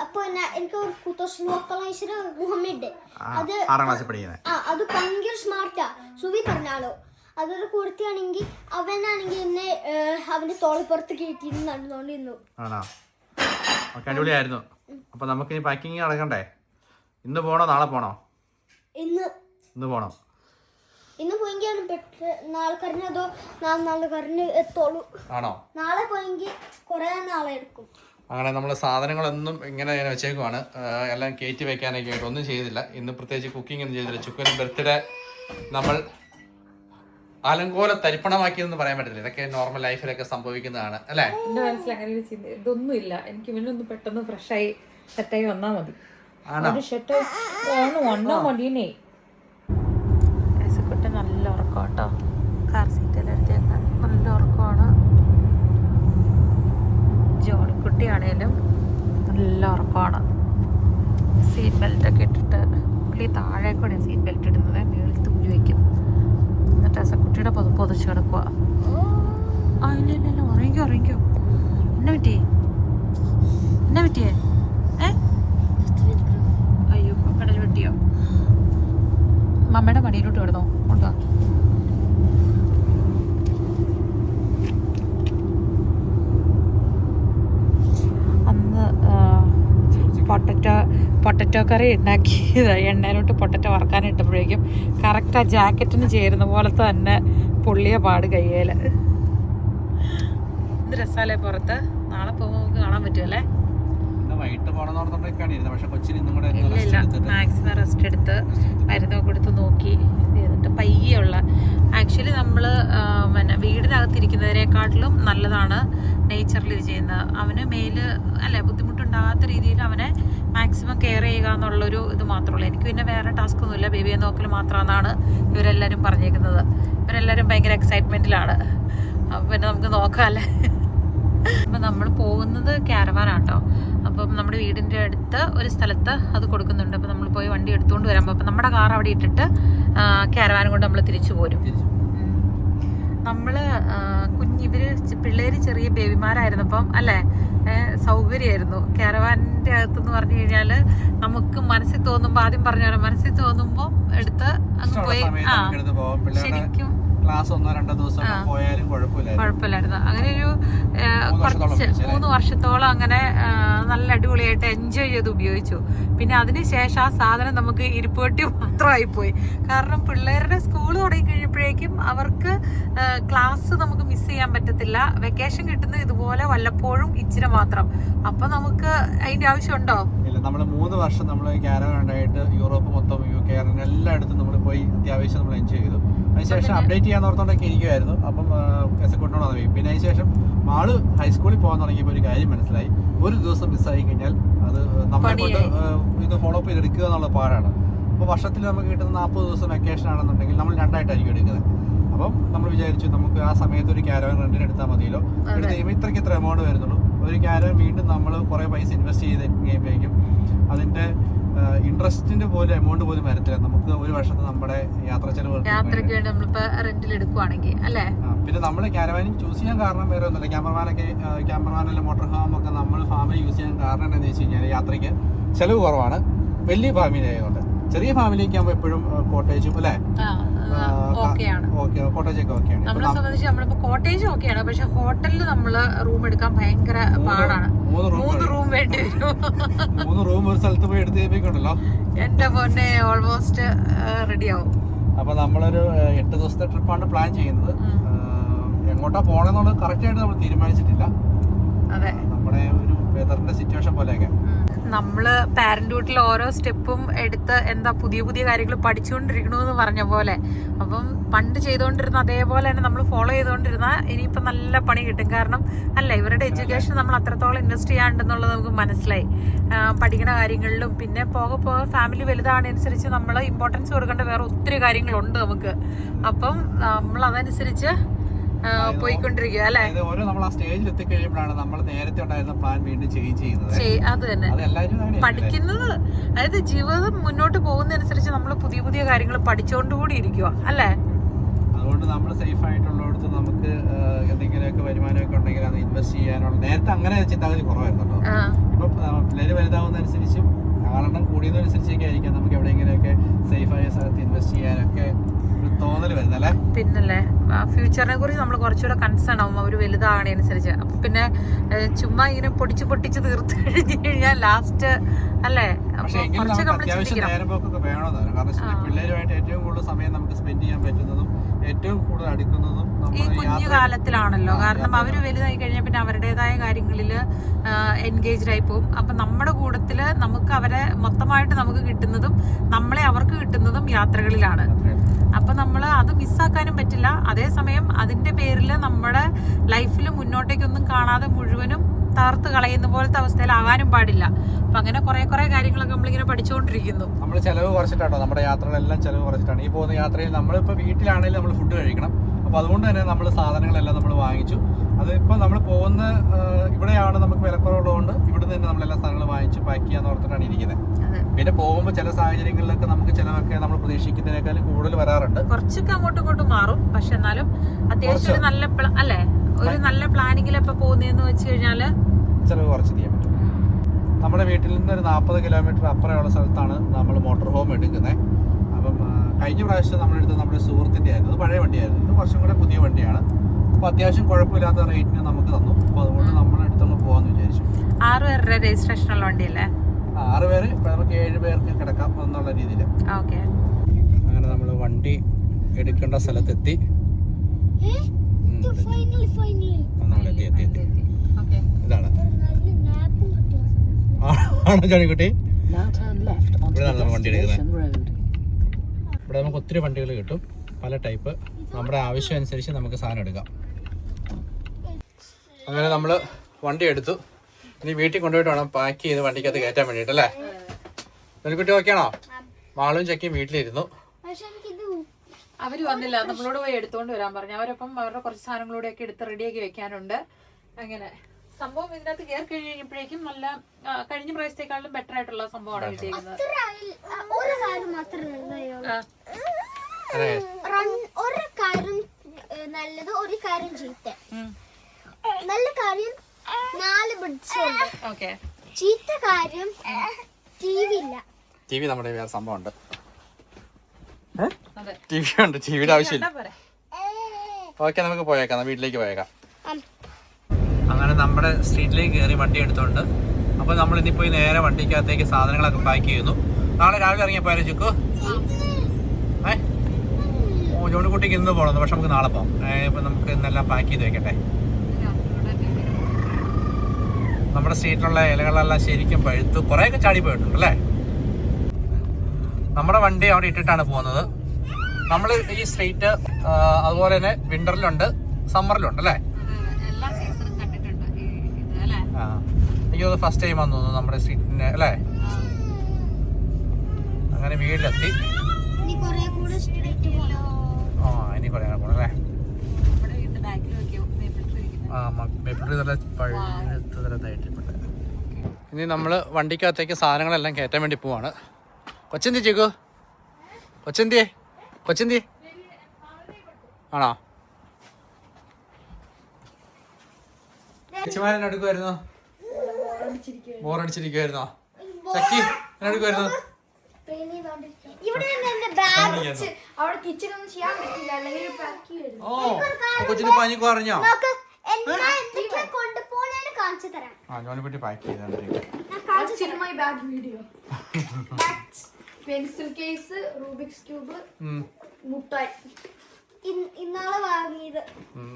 അപ്പൊ എനിക്ക് ഒരു കുത്തോസ് മുഹമ്മദ് അത് ഭയങ്കര സ്മാർട്ടാ. സുവി പറഞ്ഞാലോ അതൊരു കുർത്തിയാണെങ്കിൽ അവനാണെങ്കിൽ എന്നെ അവന്റെ തോളിപ്പുറത്ത് കയറ്റിയിരുന്നു നടന്നുകൊണ്ടിരുന്നു. അടിപൊളിയായിരുന്നു. അപ്പൊ നമുക്ക് ഇനി പാക്കിങ് നടക്കണ്ടേ? ഇന്ന് പോണോ നാളെ പോണോ? ഇന്ന് പോണം. ഇന്ന് പോയെങ്കിൽ നാളെ കറിഞ്ഞ് അതോ നാളെ കറിഞ്ഞ് എത്തോളൂ. ആണോ? നാളെ പോയെങ്കിൽ കുറെ നാളെ എടുക്കും. അങ്ങനെ നമ്മൾ സാധനങ്ങളൊന്നും ഇങ്ങനെ വെച്ചേക്കുവാണ്. എല്ലാം കയറ്റി വെക്കാനൊക്കെ ആയിട്ട് ഒന്നും ചെയ്തില്ല. ഇന്ന് പ്രത്യേകിച്ച് കുക്കിംഗ് ഒന്നും ചെയ്തില്ല. ചുക്കനും ബർത്ത്ഡേ നമ്മൾ അലങ്കോല തരിപ്പണമാക്കിയെന്ന് പറയാൻ പറ്റത്തില്ല. ഇതൊക്കെ നോർമൽ ലൈഫിലൊക്കെ സംഭവിക്കുന്നതാണ് അല്ലേ? എന്റെ മനസ്സിൽ അങ്ങനെ ഒരു ചിന്ത ഇതൊന്നും ഇല്ല. എനിക്ക് ഇവനൊന്ന് പെട്ടെന്ന് ഫ്രഷായി സെറ്റായി വന്നാൽ മതി. വന്നാ മതിയേ. കുട്ടി നല്ല ഉറക്കം കേട്ടോ. കാർ സീറ്റിലെടുത്തേക്കാൻ നല്ല ഉറക്കമാണ്. ജോണിക്കുട്ടിയാണേലും നല്ല ഉറക്കമാണ്. സീറ്റ് ബെൽറ്റൊക്കെ ഇട്ടിട്ട് പുള്ളി താഴെ കൂടെ സീറ്റ് ബെൽറ്റ് ഇടുന്നത്, മേളിൽ തൂരി വയ്ക്കും. എന്നിട്ട് എസക്കുട്ടിയുടെ പൊതിച്ച് കിടക്കുക. ആ ഇല്ല ഉറങ്ങിക്കോ. എന്നാ പറ്റിയേ? അയ്യോ കടൽ വെട്ടിയോ? മമ്മയുടെ മടിയിലോട്ട് കിടന്നോ കൊണ്ടുവാ. അന്ന് പൊട്ടറ്റോ കറി ഉണ്ടാക്കിയത് എണ്ണയിലോട്ട് പൊട്ടറ്റോ വറക്കാനിട്ടപ്പോഴേക്കും കറക്റ്റ് ആ ജാക്കറ്റിന് ചേരുന്ന പോലത്തെ തന്നെ പൊള്ളിയ പാട് കയ്യേല്. എന്ത് രസാലേ പുറത്ത്. നാളെ പോകുമ്പോൾ നമുക്ക് കാണാൻ പറ്റുമല്ലേ? ഇല്ല മാക്സിമം റെസ്റ്റ് എടുത്ത് മരുന്നൊക്കെ കൊടുത്ത് നോക്കി ചെയ്തിട്ട് പയ്യുള്ള. ആക്ച്വലി നമ്മൾ പിന്നെ വീടിനകത്തിരിക്കുന്നതിനേക്കാട്ടിലും നല്ലതാണ് നേച്ചറിൽ ഇത് ചെയ്യുന്നത്. അവന് മേല് അല്ലെ ബുദ്ധിമുട്ടുണ്ടാകാത്ത രീതിയിൽ അവനെ മാക്സിമം കെയർ ചെയ്യുക എന്നുള്ളൊരു ഇത് മാത്രമേ ഉള്ളൂ. എനിക്ക് പിന്നെ വേറെ ടാസ്ക് ഒന്നുമില്ല. ബേബിയെ നോക്കൽ മാത്രമെന്നാണ് ഇവരെല്ലാവരും പറഞ്ഞേക്കുന്നത്. ഇവരെല്ലാവരും ഭയങ്കര എക്സൈറ്റ്മെൻറ്റിലാണ്. അപ്പം പിന്നെ നമുക്ക് നോക്കാമല്ലേ. അപ്പം നമ്മൾ പോകുന്നത് ക്യാരവാനാട്ടോ. അപ്പം നമ്മുടെ വീടിൻ്റെ അടുത്ത് ഒരു സ്ഥലത്ത് അത് കൊടുക്കുന്നുണ്ട്. അപ്പം നമ്മൾ പോയി വണ്ടി എടുത്തുകൊണ്ട് വരുമ്പോൾ അപ്പം നമ്മുടെ കാർ അവിടെ ഇട്ടിട്ട് ക്യാരവാൻ കൊണ്ട് നമ്മൾ തിരിച്ചു പോരും. നമ്മൾ പിള്ളേർ ചെറിയ ബേബിമാരായിരുന്നപ്പം അല്ലേ സൗകര്യമായിരുന്നു. ക്യാരവാനിൻ്റെ അകത്തെന്ന് പറഞ്ഞു കഴിഞ്ഞാൽ നമുക്ക് മനസ്സിൽ തോന്നുമ്പോൾ ആദ്യം പറഞ്ഞാലോ മനസ്സിൽ തോന്നുമ്പോൾ എടുത്ത് അങ്ങ് പോയി ശരിക്കും ക്ലാസ് 1-2 ദിവസം പോയാലും കുഴപ്പമില്ലായിരുന്നു. അങ്ങനെ ഒരു കുറച്ച് 3 വർഷത്തോളം അങ്ങനെ നല്ല അടിപൊളിയായിട്ട് എൻജോയ് ചെയ്ത് ഉപയോഗിച്ചു. പിന്നെ അതിനുശേഷം ആ സാധനം നമുക്ക് ഇരിപ്പുവട്ടി മാത്രമായി പോയി. കാരണം പിള്ളേരുടെ സ്കൂൾ തുടങ്ങി കഴിഞ്ഞപ്പോഴേക്കും അവർക്ക് ക്ലാസ് നമുക്ക് മിസ് ചെയ്യാൻ പറ്റത്തില്ല. വെക്കേഷൻ കിട്ടുന്നത് ഇതുപോലെ വല്ലപ്പോഴും ഇച്ചിരി മാത്രം. അപ്പൊ നമുക്ക് അതിന്റെ ആവശ്യമുണ്ടോ? ഇല്ല. നമ്മൾ 3 വർഷം നമ്മൾ ക്യാരവാൻ ഉണ്ടായിട്ട് യൂറോപ്പ് മൊത്തം UK എല്ലായിടത്തും നമ്മൾ പോയി അത്യാവശ്യം നമ്മൾ എൻജോയ് ചെയ്തു. അതിനുശേഷം അപ്ഡേറ്റ് ചെയ്യാൻ ഓർത്തോണ്ടൊക്കെ ഇരിക്കുമായിരുന്നു. അപ്പം എസക്കുട്ടിനോട് വന്നു. പിന്നെ അതിനുശേഷം ആള് ഹൈസ്കൂളിൽ പോകാൻ തുടങ്ങിയപ്പോൾ ഒരു കാര്യം മനസ്സിലായി. ഒരു ദിവസം മിസ്സായി കഴിഞ്ഞാൽ അത് നമ്മളെ കൊണ്ട് ഇത് ഫോളോ അപ്പ് ചെയ്തെടുക്കുക എന്നുള്ള പാടാണ്. അപ്പോൾ വർഷത്തിൽ നമുക്ക് കിട്ടുന്ന 40 ദിവസം വെക്കേഷൻ ആണെന്നുണ്ടെങ്കിൽ നമ്മൾ 2ആയിട്ടായിരിക്കും എടുക്കുന്നത്. അപ്പം നമ്മൾ വിചാരിച്ചു നമുക്ക് ആ സമയത്ത് ഒരു ക്യാരവാൻ റെന്റിന് എടുത്താൽ മതിയല്ലോ. എടുത്ത് കഴിയുമ്പോൾ ഇത്ര എമൗണ്ട് വരുന്നുള്ളൂ. ഒരു ക്യാരവാൻ വീണ്ടും നമ്മൾ കുറേ പൈസ ഇൻവെസ്റ്റ് ചെയ്ത് കഴിയുമ്പോഴേക്കും അതിൻ്റെ ഇൻട്രസ്റ്റിന്റെ പോലും എമൗണ്ട് പോലും വരത്തില്ല. നമുക്ക് ഒരു വർഷത്തെ നമ്മുടെ യാത്രയ്ക്ക് വേണ്ടി നമ്മളിപ്പോ റെന്റിൽ എടുക്കുവാണെങ്കിൽ അല്ലേ. പിന്നെ നമ്മൾ ക്യാരവാനിങ് ചൂസ് ചെയ്യാൻ കാരണം വേറെ ഒന്നുമില്ല. ക്യാമറമാനല്ല മോട്ടോർ ഹോം ഒക്കെ നമ്മൾ ഫാമിലി യൂസ് ചെയ്യാൻ കാരണം എന്താണെന്ന് വെച്ച് കഴിഞ്ഞാൽ യാത്രയ്ക്ക് ചെലവ് കുറവാണ്. വലിയ ഫാമിലി ആയതുകൊണ്ട്. ചെറിയ ഫാമിലിയൊക്കെ ആകുമ്പോൾ എപ്പോഴും കോട്ടേജും അല്ലേ, കോട്ടേജ് ഒക്കെ ഓക്കെയാണ്. നമ്മളെ സംബന്ധിച്ച് നമ്മളിപ്പോ കോട്ടേജ് ഓക്കെയാണ്, പക്ഷെ ഹോട്ടലിൽ നമ്മള് റൂം എടുക്കാൻ ഭയങ്കര പാടാണ്. 3 റൂം വേണ്ടി വരും. 3 റൂം ഒരു സ്ഥലത്ത് പോയി എടുത്ത് കഴിയുമ്പോണ്ടല്ലോ എന്റെ പൊന്നെ ഓൾമോസ്റ്റ് റെഡി ആവും. അപ്പൊ നമ്മളൊരു 8 ദിവസത്തെ ട്രിപ്പാണ് പ്ലാൻ ചെയ്യുന്നത്. എങ്ങോട്ടാ പോണെന്നുള്ളത് കറക്റ്റ് ആയിട്ട് നമ്മൾ തീരുമാനിച്ചിട്ടില്ല. അതെ, നമ്മുടെ ഒരു വെതറിന്റെ സിറ്റുവേഷൻ പോലെയൊക്കെ നമ്മള് പാരന്റ്ഹുഡിൽ ഓരോ സ്റ്റെപ്പും എടുത്ത് എന്താ പുതിയ പുതിയ കാര്യങ്ങൾ പഠിച്ചുകൊണ്ടിരിക്കണമെന്ന് പറഞ്ഞ പോലെ. അപ്പം പണ്ട് ചെയ്തുകൊണ്ടിരുന്ന അതേപോലെ തന്നെ നമ്മൾ ഫോളോ ചെയ്തുകൊണ്ടിരുന്ന ഇനിയിപ്പോൾ നല്ല പണി കിട്ടും. കാരണം അല്ല, ഇവരുടെ എഡ്യൂക്കേഷൻ നമ്മൾ അത്രത്തോളം ഇൻവെസ്റ്റ് ചെയ്യാണ്ടെന്നുള്ളത് നമുക്ക് മനസ്സിലായി. പഠിക്കുന്ന കാര്യങ്ങളിലും പിന്നെ പോകെ പോകെ ഫാമിലി വലുതാണനുസരിച്ച് നമ്മൾ ഇമ്പോർട്ടൻസ് കൊടുക്കേണ്ട വേറെ ഒത്തിരി കാര്യങ്ങളുണ്ട് നമുക്ക്. അപ്പം നമ്മൾ അതനുസരിച്ച് പോയിക്കൊണ്ടിരിക്കുക അല്ലെ. ഓരോ നമ്മൾ ആ സ്റ്റേജിൽ എത്തിക്കഴിയുമ്പോഴാണ് നമ്മൾ നേരത്തെ ഉണ്ടായിരുന്ന പ്ലാൻ വീണ്ടും ചേഞ്ച് ചെയ്യുന്നത്. അത് തന്നെ പഠിക്കുന്നത്. അതായത് ജീവിതം മുന്നോട്ട് പോകുന്നതനുസരിച്ച് നമ്മൾ പുതിയ പുതിയ കാര്യങ്ങൾ പഠിച്ചുകൊണ്ടുകൂടി ഇരിക്കുക അല്ലേ. അതുകൊണ്ട് നമ്മൾ സേഫ് ആയിട്ടുള്ളിടത്ത് നമുക്ക് എന്തെങ്കിലുമൊക്കെ വരുമാനമൊക്കെ ഉണ്ടെങ്കിൽ അത് ഇൻവെസ്റ്റ് ചെയ്യാനുള്ള നേരത്തെ അങ്ങനെ ചിന്താഗതി കുറവായിരുന്നു കേട്ടോ. ഇപ്പൊ പിള്ളേര് വലുതാവുന്നതനുസരിച്ചും ആളെണ്ണം കൂടിയതനുസരിച്ചൊക്കെ ആയിരിക്കാം നമുക്ക് എവിടെയെങ്കിലുമൊക്കെ സേഫായ സ്ഥലത്ത് ഇൻവെസ്റ്റ് ചെയ്യാനൊക്കെ തോന്നല് വരുന്നല്ലേ. പിന്നല്ലേ ഫ്യൂച്ചറിനെ കുറിച്ച് നമ്മൾ കുറച്ചുകൂടെ കൺസേൺ ആവും അവർ വലുതാകണനുസരിച്ച്. അപ്പൊ പിന്നെ ചുമ്മാ ഇങ്ങനെ പൊട്ടിച്ച് തീർത്ത് കഴിഞ്ഞു കഴിഞ്ഞാൽ ലാസ്റ്റ് അല്ലേ അത്യാവശ്യം നേരമ്പോക്കൊക്കെ വേണമെന്നാണ്. കാരണം പിള്ളേരുമായിട്ട് ഏറ്റവും കൂടുതൽ സമയം നമുക്ക് സ്പെൻഡ് ചെയ്യാൻ പറ്റുന്നതും ഏറ്റവും കൂടുതൽ അടുക്കുന്നതും ഈ കുഞ്ഞു കാലത്തിലാണല്ലോ. കാരണം അവര് വലുതായി കഴിഞ്ഞാൽ പിന്നെ അവരുടേതായ കാര്യങ്ങളിൽ എൻഗേജ്ഡ് ആയി പോകും. അപ്പൊ നമ്മുടെ കൂട്ടത്തില് നമുക്ക് അവരെ മൊത്തമായിട്ട് നമുക്ക് കിട്ടുന്നതും നമ്മളെ അവർക്ക് കിട്ടുന്നതും യാത്രകളിലാണ്. അപ്പൊ നമ്മൾ അത് മിസ്സാക്കാനും പറ്റില്ല. അതേസമയം അതിന്റെ പേരിൽ നമ്മുടെ ലൈഫിൽ മുന്നോട്ടേക്കൊന്നും കാണാതെ മുഴുവനും തകർത്ത് കളയുന്ന പോലത്തെ അവസ്ഥയിലാകാനും പാടില്ല. അപ്പൊ അങ്ങനെ കുറെ കാര്യങ്ങളൊക്കെ നമ്മളിങ്ങനെ പഠിച്ചുകൊണ്ടിരിക്കുന്നു. നമ്മൾ ചെലവ് കുറച്ചിട്ടാണോ നമ്മുടെ യാത്രകളെല്ലാം ചെലവ് കുറച്ചിട്ടാണ്. ഈ പോകുന്ന യാത്രയിൽ നമ്മളിപ്പോൾ വീട്ടിലാണെങ്കിലും നമ്മൾ ഫുഡ് കഴിക്കണം. അപ്പോൾ അതുകൊണ്ട് തന്നെ നമ്മൾ സാധനങ്ങളെല്ലാം നമ്മൾ വാങ്ങിച്ചു. അത് ഇപ്പോൾ നമ്മൾ പോകുന്ന ഇവിടെയാണ് നമുക്ക് വിലക്കുറവുള്ളതുകൊണ്ട് ഇവിടുന്ന് തന്നെ നമ്മളെല്ലാ സാധനങ്ങളും വാങ്ങിച്ചു പാക്ക് ചെയ്യാന്ന് ഓർത്തിട്ടാണ് ഇരിക്കുന്നത്. പിന്നെ പോകുമ്പോൾ ചില സാഹചര്യങ്ങളിലൊക്കെ നമുക്ക് ചിലവൊക്കെ നമ്മൾ പ്രതീക്ഷിക്കുന്നതിനേക്കാളും കൂടുതൽ വരാറുണ്ട്. കുറച്ചൊക്കെ അങ്ങോട്ടും ഇങ്ങോട്ടും മാറും. പക്ഷെ എന്നാലും അത്യാവശ്യം ഒരു നല്ല അല്ലേ, ഒരു നല്ല പ്ലാനിങ്ങിലൊക്കെ പോകുന്നതെന്ന് വെച്ച് കഴിഞ്ഞാല് ചിലവ് കുറച്ച് ചെയ്യാൻ പറ്റും. നമ്മുടെ വീട്ടിൽ നിന്ന് ഒരു 40 കിലോമീറ്റർ അപ്പുറമുള്ള സ്ഥലത്താണ് നമ്മൾ മോട്ടോർ ഹോം എടുക്കുന്നത്. അപ്പം കഴിഞ്ഞ പ്രാവശ്യം നമ്മളെടുത്ത് നമ്മുടെ സുഹൃത്തിൻ്റെ ആയിരുന്നു. അത് പഴയ വണ്ടിയായിരുന്നു. ഇത് കുറച്ചും കൂടെ പുതിയ വണ്ടിയാണ്. അപ്പോൾ അത്യാവശ്യം കുഴപ്പമില്ലാത്ത റേറ്റിന് നമുക്ക് തന്നു. അപ്പോൾ അതുകൊണ്ട് നമ്മളെടുത്തുള്ള പോകാമെന്ന് വിചാരിച്ചു. 6 പേരുടെ രജിസ്ട്രേഷനുള്ള വണ്ടിയല്ലേ? 6 പേര്, നമുക്ക് 7 പേർക്ക് കിടക്കാം എന്നുള്ള രീതിയിൽ. അങ്ങനെ നമ്മൾ വണ്ടി എടുക്കേണ്ട സ്ഥലത്തെത്തി. ഇതാണ് ആണോ ജോണിക്കുട്ടി? ഇവിടെയാണ് നമ്മൾ വണ്ടി എടുക്കുന്നത്. ഇവിടെ നമുക്ക് ഒത്തിരി വണ്ടികൾ കിട്ടും, പല ടൈപ്പ്. നമ്മുടെ ആവശ്യം അനുസരിച്ച് നമുക്ക് സാധനം എടുക്കാം. അങ്ങനെ നമ്മൾ വണ്ടി എടുത്തു. ഇനി വീട്ടിൽ കൊണ്ടുപോയിട്ട് വേണം പാക്ക് ചെയ്ത് വണ്ടിക്കകത്ത് കയറ്റാൻ വേണ്ടിയിട്ട് അല്ലേ. ജോണിക്കുട്ടി ഓക്കെയാണോ? മാളും ചക്കിയും വീട്ടിലിരുന്നു. അവര് വന്നില്ല, നമ്മളോട് പോയി എടുത്തോണ്ട് വരാൻ പറഞ്ഞു. അവരപ്പം അവരുടെ കുറച്ച് സാധനങ്ങളൂടെയൊക്കെ എടുത്ത് റെഡിയാക്കി വെക്കാനുണ്ട്. അങ്ങനെ സംഭവം ഇതിനകത്ത് കയറി കഴിഞ്ഞപ്പോഴേക്കും നല്ല കഴിഞ്ഞ പ്രാവശ്യത്തെക്കാളും ബെറ്റർ ആയിട്ടുള്ള സംഭവമാണ് കിട്ടിയിരിക്കുന്നത്. ഒരു കാര്യം നല്ലത്, ഒരു കാര്യം ചീത്ത. നല്ല കാര്യം 4 ബെഡ്സ് ഉണ്ട്. ചീത്ത കാര്യം ടിവി ഇല്ല. ടിവി നമ്മുടെ വേറെ സംഭവം ഉണ്ട്. ടിവി ഉണ്ട്, ടിവിയുടെ ആവശ്യമില്ല. ഓക്കെ, നമുക്ക് പോയേക്കാം, വീട്ടിലേക്ക് പോയേക്കാം. അങ്ങനെ നമ്മുടെ സ്ട്രീറ്റിലേക്ക് കയറി വണ്ടി എടുത്തോണ്ട്. അപ്പോൾ നമ്മൾ ഇനി പോയി നേരെ വണ്ടിക്കകത്തേക്ക് സാധനങ്ങളൊക്കെ പാക്ക് ചെയ്യുന്നു. നാളെ രാവിലെ ഇറങ്ങിയപ്പോയാലും ചുക്കു ജോണിക്കുട്ടിക്ക് ഇന്ന് പോകണം, പക്ഷെ നമുക്ക് നാളെ പോകാം. ഇപ്പം നമുക്ക് ഇന്നെല്ലാം പാക്ക് ചെയ്ത് വെക്കട്ടെ. നമ്മുടെ സ്ട്രീറ്റിലുള്ള ഇലകളെല്ലാം ശരിക്കും പഴുത്ത് കുറേയൊക്കെ ചാടി പോയിട്ടുണ്ട് അല്ലേ. നമ്മുടെ വണ്ടി അവിടെ ഇട്ടിട്ടാണ് പോകുന്നത്. നമ്മൾ ഈ സ്ട്രീറ്റ് അതുപോലെ തന്നെ വിന്ററിലുണ്ട്, സമ്മറിലുണ്ട് അല്ലേ. എനിക്കത് ഫസ്റ്റ് ടൈം ആണെന്ന് തോന്നുന്നു നമ്മുടെ സ്ട്രീറ്റിന്റെ അല്ലേ. അങ്ങനെ വീട്ടിലെത്തി. ഇനി കുറെ പോകണം അല്ലേ. മേപ്പിൾ ട്രീ നല്ല പഴുത്തതായിട്ടുണ്ട്. ഇനി നമ്മൾ വണ്ടിക്കകത്തേക്ക് സാധനങ്ങളെല്ലാം കയറ്റാൻ വേണ്ടി പോവാണ്. കൊച്ചെന്തി ചേക്കു? കൊച്ചെന്തി ആണോ? ചേച്ചിമാരെന്നെ എടുക്കുമായിരുന്നോ? ബോറടിച്ചിരിക്കുവായിരുന്നോ? ചക്കി എന്നെടുക്കുമായിരുന്നു? ഓ കൊച്ചിന് പനി കുറഞ്ഞോ? Johnykutty pack pencil case, Rubik's cube, മുട്ടായി ഇന്നാളെ വാങ്ങിയത്.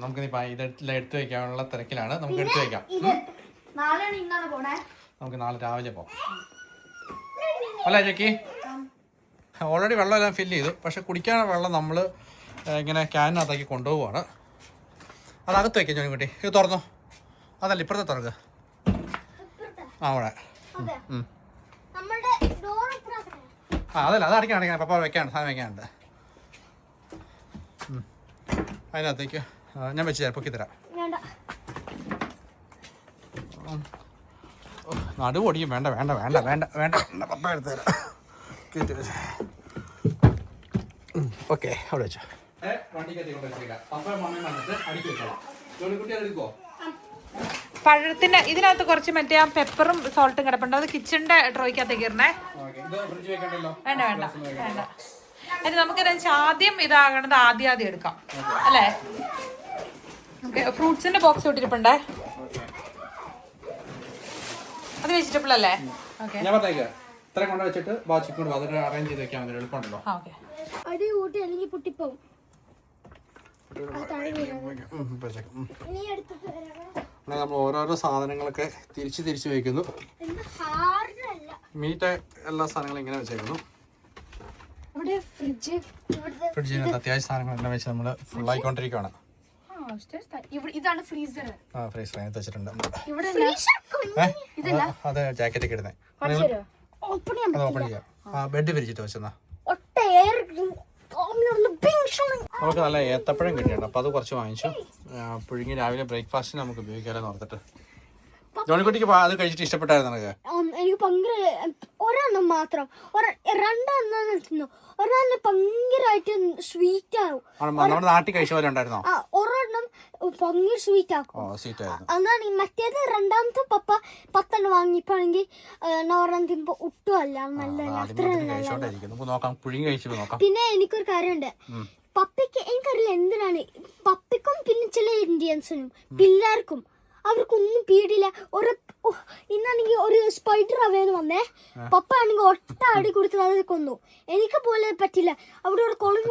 നമുക്ക് ഇതെല്ലാം എടുത്തു വെക്കാനുള്ള തിരക്കിലാണ്. നമുക്ക് എടുത്തു വെക്കാം. നാളെയാണ് ഇന്നാണ് പോണേ. നമുക്ക് നാളെ രാവിലെ പോകാം അല്ലേ ചക്കി? ഓൾറെഡി വെള്ളമെല്ലാം ഫില്ല് ചെയ്തു. പക്ഷെ കുടിക്കാനുള്ള വെള്ളം നമ്മൾ ഇങ്ങനെ ക്യാനിനകത്താക്കി കൊണ്ടുപോവാണ്. അതകത്ത് വയ്ക്കാം ജോണിക്കുട്ടി. ഇത് തുറന്നോ? അതല്ല ഇപ്പുറത്തെ തുറക്കുക. അവിടെ അതല്ല അത് അടയ്ക്കാൻ പപ്പ വെക്കാണ്ട് സാധനം വെക്കാനുണ്ട്. അതിനകത്തേക്ക് ഞാൻ വെച്ച് തരാം, പൊക്കി തരാം. നടു പൊടിയും വേണ്ട വേണ്ട വേണ്ട വേണ്ട വേണ്ട പപ്പ എടുത്ത് തരാം. ഓക്കെ അവിടെ വെച്ചോ. പഴത്തിന്റെ ഇതിനകത്ത് കുറച്ച് മറ്റേ പെപ്പറും സോൾട്ടും കിടപ്പുണ്ട്. അത് കിച്ചണിന്റെ ഡ്രോയ്ക്കകത്തേക്ക് ഇടണേ. വേണ്ട വേണ്ട വേണ്ട. അത് നമുക്ക് ആദ്യം ഇതാകണത് ആദ്യം എടുക്കാം അല്ലേ? ഓക്കെ. ഫ്രൂട്ട്സിന്റെ ബോക്സ് ഇട്ടിരിപ്പുണ്ടേ. അത് വെജിറ്റബിൾ അല്ലേ? ഓക്കെ. ഞാൻ പറഞ്ഞേക്ക് ഇത്ര കൊണ്ട് വെച്ചിട്ട് ബാച്ചിക്കൊണ്ട് അതൊക്കെ അറേഞ്ച് ചെയ്ത് വെക്കാൻ മതി. എളുപ്പമുണ്ടല്ലോ. അടി കൂട്ടി അല്ലെങ്കിൽ പൊട്ടിപ്പോവും. നമ്മൾ ഓരോരോ സാധനങ്ങളൊക്കെ തിരിച്ച് വയ്ക്കുന്നു. മീറ്റ് എല്ലാ സാധനങ്ങളും ഇങ്ങനെ വെച്ചേക്കുന്നു. ഫ്രിഡ്ജിനകത്ത് അത്യാവശ്യ സാധനങ്ങളെല്ലാം വെച്ച് നമ്മൾ ഫുൾ ആയിക്കൊണ്ടിരിക്കുകയാണ്. ഇതാണ് ഫ്രീസർ. ഫ്രീസർ അതിനകത്ത് വെച്ചിട്ടുണ്ട്. അത് ജാക്കറ്റ് ഒക്കെ ഇടുന്നത്. അത് ഓപ്പൺ ചെയ്യാം. ബെഡ് വിരിച്ചിട്ട് വെച്ചെന്നാ. നമുക്ക് നല്ല ഏത്തപ്പഴം കിട്ടിയിട്ടുണ്ട്. അപ്പോൾ അത് കുറച്ച് വാങ്ങിച്ചു. പുഴുങ്ങി രാവിലെ ബ്രേക്ക്ഫാസ്റ്റിന് നമുക്ക് ഉപയോഗിക്കാമെന്ന് ഓർത്തിട്ട്. ജോണിക്കുട്ടിക്ക് അത് കഴിച്ചിട്ട് ഇഷ്ടപ്പെട്ടായിരുന്നു നിനക്ക്? എനിക്ക് ഭയങ്കര ഒരെണ്ണം മാത്രം രണ്ടെണ്ണം തിന്നു. ഒരെണ്ണം ഭയങ്കരമായിട്ട് സ്വീറ്റ് ആവും. നമ്മുടെ നാട്ടിൽ കഴിച്ച പോലെ ഉണ്ടായിരുന്നോ? ഒരെണ്ണം ഭയങ്കര സ്വീറ്റ് ആക്കും. അതാണ് മറ്റേത്. രണ്ടാമത്തെ പപ്പ 10 വാങ്ങിയപ്പോണെങ്കിൽ ഒരെണ്ണം തിന്നുമ്പോ ഒട്ടും അല്ല നല്ല. പിന്നെ എനിക്കൊരു കാര്യമുണ്ട്. പപ്പയ്ക്ക് എനിക്കറിയില്ല എന്തിനാണ് പപ്പയ്ക്കും പിന്നെ ചില ഇന്ത്യൻസിനും പിള്ളേർക്കും അവർക്കൊന്നും പേടിയില്ല. ഇന്നാണെങ്കിൽ ഒരു സ്പൈഡർ അവയെന്ന് വന്നേ. പപ്പ ആണെങ്കിൽ ഒട്ട അടി കൊടുത്ത് അത് കൊന്നു. എനിക്ക് പോലെ പറ്റില്ല. അവിടെ ഒരു കൊളഞ്ഞു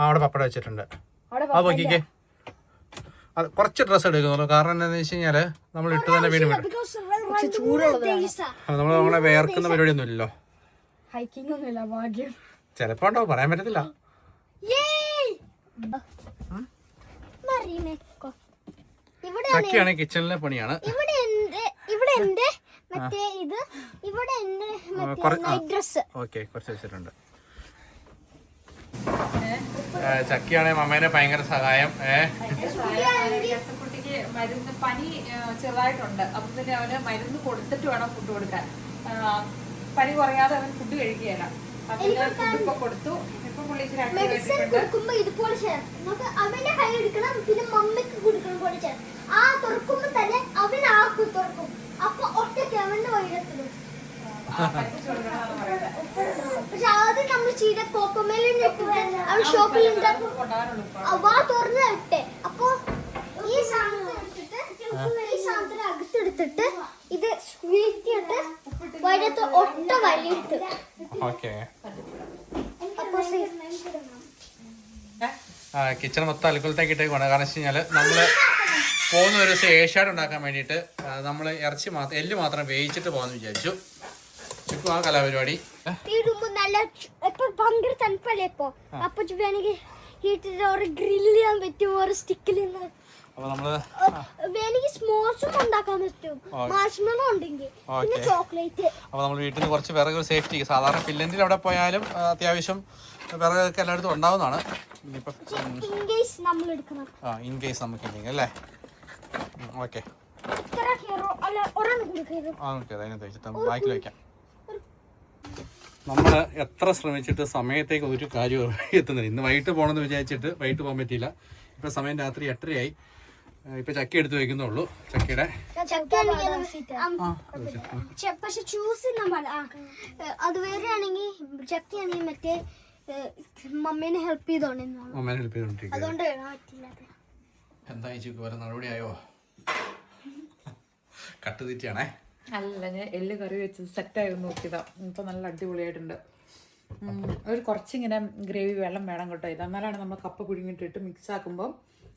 അവിടെ പപ്പടം വെച്ചിട്ടുണ്ട്. അത് കുറച്ച് ഡ്രസ്സ് എടുക്കുന്നുള്ളൂ. കാരണം എന്താണെന്ന് വെച്ച് കഴിഞ്ഞാൽ നമ്മൾ ഇട്ട് തന്നെ വീണ്ടും നമ്മൾ നമ്മളെ വേർക്കുന്ന പരിപാടിയൊന്നും ഇല്ലല്ലോ. ചിലപ്പോ ഉണ്ടോ, പറയാൻ പറ്റത്തില്ല. ചക്കിയാണ് കിച്ചണിലെ പണിയാണ്. ഓക്കെ കുറച്ച് വെച്ചിട്ടുണ്ട്. ചക്കിയാണെ മമ്മേനെ ഭയങ്കര സഹായം. കുട്ടിക്ക് മരുന്ന് പനി ചെറുതായിട്ടുണ്ട്. അപ്പൊ പിന്നെ അവന് മരുന്ന് കൊടുത്തിട്ട് വേണം ഫുഡ് കൊടുക്കാൻ. പനി കുറയാതെ അവൻ ഫുഡ് കഴിക്കുകയില്ല. അതിന് ഫുഡ് ഇപ്പൊ കൊടുത്തു. ഇപ്പൊ പുള്ളി അവന്റെ കൈ എടുക്കണം. പിന്നെ മമ്മിക്ക് കൊടുക്കണം. തുറക്കുമ്പോ തന്നെ അവനാക്കും തുറക്കും. അപ്പൊ ഒറ്റയ്ക്ക് അവന്റെ വൈരത്തിലും. പക്ഷെ ആദ്യം നമ്മൾ ചെയ്ത കോക്കോമേലിട്ട് ഷോപ്പിൽ തുറന്ന് ഇട്ടെ. അപ്പൊ ഈ സാധനത്തിന് അകത്തെടുത്തിട്ട് ഇത് വീട്ടിയിട്ട് വൈരത്ത് ഒട്ട വലിയിട്ട് കിച്ചൺ മൊത്തം അലുക്കുലത്തേക്ക് ഇട്ടേക്കാണ്. കാരണം വെച്ച് കഴിഞ്ഞാൽ നമ്മൾ പോകുന്ന ഒരു ദിവസം ഏഷ്യാഡ് ഉണ്ടാക്കാൻ വേണ്ടിയിട്ട് നമ്മൾ ഇറച്ചി മാത്രം എല്ല് മാത്രം വേവിച്ചിട്ട് പോകാമെന്ന് വിചാരിച്ചു. ചുക്കും ആ കലാപരിപാടി ഭയങ്കര തണുപ്പല്ലേ ഇപ്പൊ. അപ്പൊ വേണമെങ്കിൽ ഹീറ്റിൽ ഗ്രില്ല് ചെയ്യാൻ പറ്റും. ഒരു സ്റ്റിക്കിൽ അപ്പോൾ നമ്മൾ വേണമെങ്കിൽ സ്മോർട്സും ഉണ്ടാക്കാൻ പറ്റും, മാർഷ്മെല്ലോ ഉണ്ടെങ്കിൽ, പിന്നെ ചോക്ലേറ്റ്. അപ്പോൾ നമ്മൾ വീട്ടിൽ നിന്ന് കുറച്ച് വിറക് സേഫ്റ്റി, സാധാരണ ഫിൻലൻഡിൽ എവിടെ പോയാലും അത്യാവശ്യം വിറകൊക്കെ എല്ലായിടത്തും ഉണ്ടാവുന്നതാണ്. ഇനിയിപ്പോൾ ഇൻ കേസ് നമ്മൾ എടുക്കണം. ഇൻ കേസ് നമുക്ക് ഇല്ലെങ്കിൽ അല്ലേ. ഓക്കെ, ഇത്ര കയറോ അല്ല ഒരെണ്ണം കൂടി കയറും. ഓക്കെ, അതിനകത്ത് വെച്ചിട്ട് ബാക്കിൽ വയ്ക്കാം. നമ്മൾ എത്ര ശ്രമിച്ചിട്ട് സമയത്തേക്ക് ഒരു കാര്യവും എത്തുന്നില്ല. ഇന്ന് വൈകിട്ട് പോകണമെന്ന് വിചാരിച്ചിട്ട് വൈകിട്ട് പോകാൻ പറ്റിയില്ല. ഇപ്പം സമയം രാത്രി 8:30 ഇപ്പം ചക്ക എടുത്ത് വയ്ക്കുന്നുള്ളൂ. ചക്കയുടെ പക്ഷെ ചൂസ് ചെയ്യാൻ പാടില്ല. അത് വേറെ ആണെങ്കിൽ ചക്കയാണെങ്കിൽ മറ്റേ മമ്മീനെ ഹെൽപ്പ് ചെയ്തോണ്ടിരുന്നു. അമ്മേനെ ഹെൽപ്പ് ചെയ്തോണ്ടിരിക്കുക. അതുകൊണ്ട് പറ്റില്ല. എന്താ ചേച്ചി വരെ നടപടിയായോ? കട്ട് തീറ്റയാണേ. അല്ല, ഞാൻ എല്ല് കറി വെച്ചത് സെറ്റായി നോക്കിയതാ. ഇപ്പൊ നല്ല അടിപൊളിയായിട്ടുണ്ട്. ഒരു കുറച്ചിങ്ങനെ ഗ്രേവി വെള്ളം വേണം കേട്ടോ. ഇത് എന്നാലാണ് നമ്മൾ കപ്പ പുഴുങ്ങിയിട്ടിട്ട് മിക്സ് ആക്കുമ്പോൾ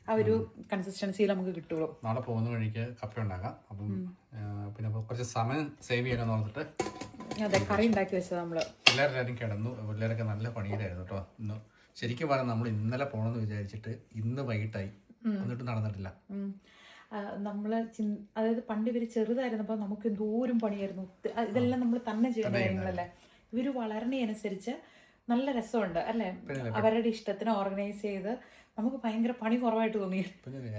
ആ ഒരു കൺസിസ്റ്റൻസിയിൽ നമുക്ക് കിട്ടുള്ളൂ. നാളെ പോകുന്ന വഴിക്ക് കപ്പ ഉണ്ടാക്കാം. അപ്പം പിന്നെ കുറച്ച് സമയം സേവ് ചെയ്യാൻ ഓർത്തിട്ട് അതെ, കറി ഉണ്ടാക്കി വെച്ചത് നമ്മള്. പിള്ളേരെല്ലാവരും കിടന്നു. പിള്ളേരൊക്കെ നല്ല പണിയിലായിരുന്നു കേട്ടോ. ഇന്ന് ശരിക്കും പറഞ്ഞാൽ നമ്മൾ ഇന്നലെ പോകണമെന്ന് വിചാരിച്ചിട്ട് ഇന്ന് വൈകിട്ടായി, എന്നിട്ട് നടന്നിട്ടില്ല. നമ്മള് അതായത് പണ്ട് ഇവര് ചെറുതായിരുന്നപ്പോൾ നമുക്ക് എന്തോരം പണിയായിരുന്നു. ഇതെല്ലാം നമ്മൾ തന്നെ ചെയ്യുന്ന കാര്യങ്ങളല്ലേ. ഇവര് വളരണനുസരിച്ച് നല്ല രസമുണ്ട് അല്ലേ. അവരുടെ ഇഷ്ടത്തിന് ഓർഗനൈസ് ചെയ്ത് നമുക്ക് ഭയങ്കര പണി കുറവായിട്ട് തോന്നി.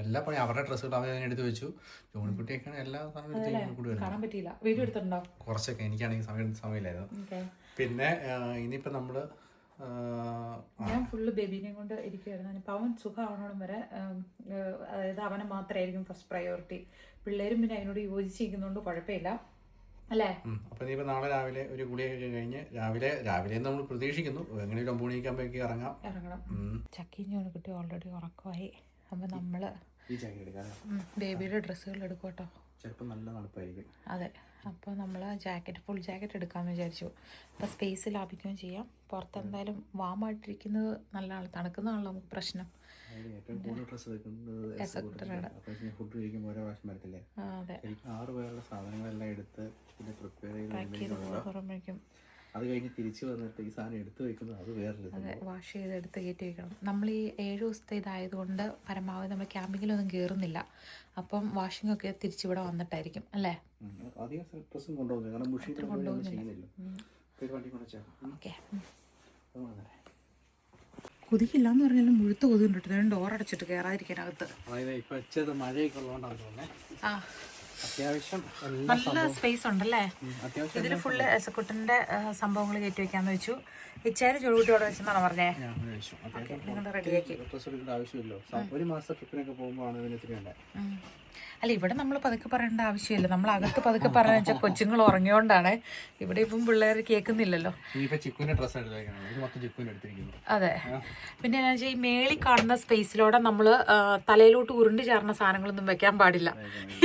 എല്ലാ പണി അവരുടെ ഡ്രസ്സുകൾ അവർ എടുത്ത് വെച്ചു. ജോണിക്കുട്ടിയൊക്കെയാണ് എല്ലാ കാണാൻ പറ്റിയില്ല. വീഡിയോ എടുത്തിട്ടുണ്ടോ? കുറച്ചൊക്കെ, എനിക്കാണെങ്കിൽ സമയമില്ലായിരുന്നു. പിന്നെ ഇനിയിപ്പോൾ നമ്മള് ഞാൻ ഫുള്ള് ബേബീനെയും കൊണ്ട് ഇരിക്കുവായിരുന്നു. ഇപ്പം അവൻ സുഖമാവണോളം വരെ അതായത് അവനെ മാത്രമായിരിക്കും ഫസ്റ്റ് പ്രയോറിറ്റി. പിള്ളേരും പിന്നെ അതിനോട് യോജിച്ചിരിക്കുന്നതുകൊണ്ട് കുഴപ്പമില്ല അല്ലേ. അപ്പം ഇനിയിപ്പോൾ നാളെ രാവിലെ ഒരു കുളിയൊക്കെ കഴിഞ്ഞ് രാവിലെ നമ്മൾ പ്രതീക്ഷിക്കുന്നു എങ്ങനെ 9 മണിയാകുമ്പോഴേക്ക് ഇറങ്ങണം. ചക്കീഞ്ഞോട് കുട്ടി ഓൾറെഡി ഉറക്കമായി. അപ്പം നമ്മൾ ബേബിയുടെ ഡ്രസ്സുകൾ എടുക്കും കേട്ടോ. ചിലപ്പോൾ നല്ല തണുപ്പായിരിക്കും. അതെ, അപ്പോൾ നമ്മൾ ഫുൾ ജാക്കറ്റ് എടുക്കാമെന്ന് വിചാരിച്ചു. അപ്പോൾ സ്പേസ് ലാഭിക്കുകയും ചെയ്യാം. പുറത്തെന്തായാലും വാമായിട്ടിരിക്കുന്നത് നല്ലതാണ്, തണുക്കുന്നതാണല്ലോ നമുക്ക് പ്രശ്നം. അതെ, അത് കഴിഞ്ഞ് തിരിച്ചു വന്നിട്ട് ഈ സാധനം എടുത്തു വെക്കുന്നത് അത് വേറെ. അതെ, വാഷ് ചെയ്ത് എടുത്ത് കയറ്റി വെക്കണം. നമ്മൾ ഈ 7 ദിവസത്തെ ഇതായതുകൊണ്ട് പരമാവധി നമ്മൾ ക്യാമ്പിങ്ങിലൊന്നും കയറുന്നില്ല. അപ്പം വാഷിംഗ് ഒക്കെ തിരിച്ചിവിടെ വന്നിട്ടായിരിക്കും അല്ലേ. കൊതുകില്ല എന്ന് പറഞ്ഞാലും മുഴുത്ത കൊതുകുണ്ട്. ഡോർ അടച്ചിട്ട് കയറാതിരിക്കാനകത്ത്. മഴയൊക്കെ ഉള്ളതുകൊണ്ടാണ് തോന്നുന്നത്. ആ, നല്ല സ്പേസ് ഉണ്ടല്ലേ. ഇതിൽ ഫുള്ള് എസക്കുട്ടൻ്റെ സംഭവങ്ങൾ കയറ്റി വെക്കാന്ന് വെച്ചു. ഇച്ചേര് ചുഴുകുട്ടി അവിടെ വെച്ചെന്നാണ് പറഞ്ഞേ. നിങ്ങളുടെ റെഡിയാക്കി. ഒരു മാസം ട്രിപ്പിനൊക്കെ പോകുമ്പോഴാണ് ഇതിന് വേണ്ടത്. അല്ല, ഇവിടെ നമ്മൾ പതുക്കെ പറയേണ്ട ആവശ്യമില്ല. നമ്മൾ അകത്ത് പതുക്കെ പറഞ്ഞു വെച്ചാൽ കൊച്ചുങ്ങൾ ഉറങ്ങിയോണ്ടാണ്. ഇവിടെ ഇപ്പം പിള്ളേർ കേൾക്കുന്നില്ലല്ലോ. അതെ, പിന്നെ എന്താ വെച്ചാൽ ഈ മേളിൽ കാണുന്ന സ്പേസിലൂടെ നമ്മൾ തലയിലോട്ട് ഉരുണ്ട് ചേർന്ന സാധനങ്ങളൊന്നും വെക്കാൻ പാടില്ല.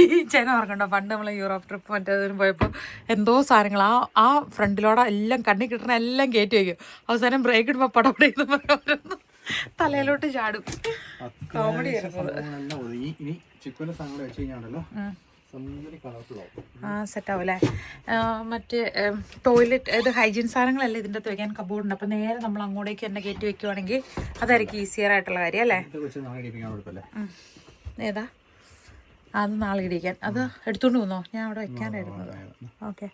ഈ ചേന ഓർക്കണ്ടോ, പണ്ട് നമ്മൾ യൂറോപ്പ് ട്രിപ്പ് മറ്റേതിനും പോയപ്പോൾ എന്തോ സാധനങ്ങൾ ആ ഫ്രണ്ടിലൂടെ എല്ലാം കണ്ണി കിട്ടണ എല്ലാം കയറ്റി വയ്ക്കും. അവസാനം ബ്രേക്ക് ഇടുമ്പോൾ പടപടയെന്ന് പറയുന്നു തലയിലോട്ട് ചാടും. കോമഡി സെറ്റാവും അല്ലേ. മറ്റേ ടോയ്ലറ്റ് ഇത് ഹൈജീൻ സാധനങ്ങളല്ലേ ഇതിൻ്റെ അകത്ത് വെക്കാൻ കബോർഡുണ്ട്. അപ്പം നേരെ നമ്മൾ അങ്ങോട്ടേക്ക് തന്നെ കയറ്റി വെക്കുവാണെങ്കിൽ അതായിരിക്കും ഈസിയർ ആയിട്ടുള്ള കാര്യം അല്ലേ. ഏതാ അത് നാളെ ഇടിക്കാൻ അത് എടുത്തോണ്ട് പോന്നോ? ഞാൻ അവിടെ വെക്കാനായിരുന്നത്. ഓക്കെ,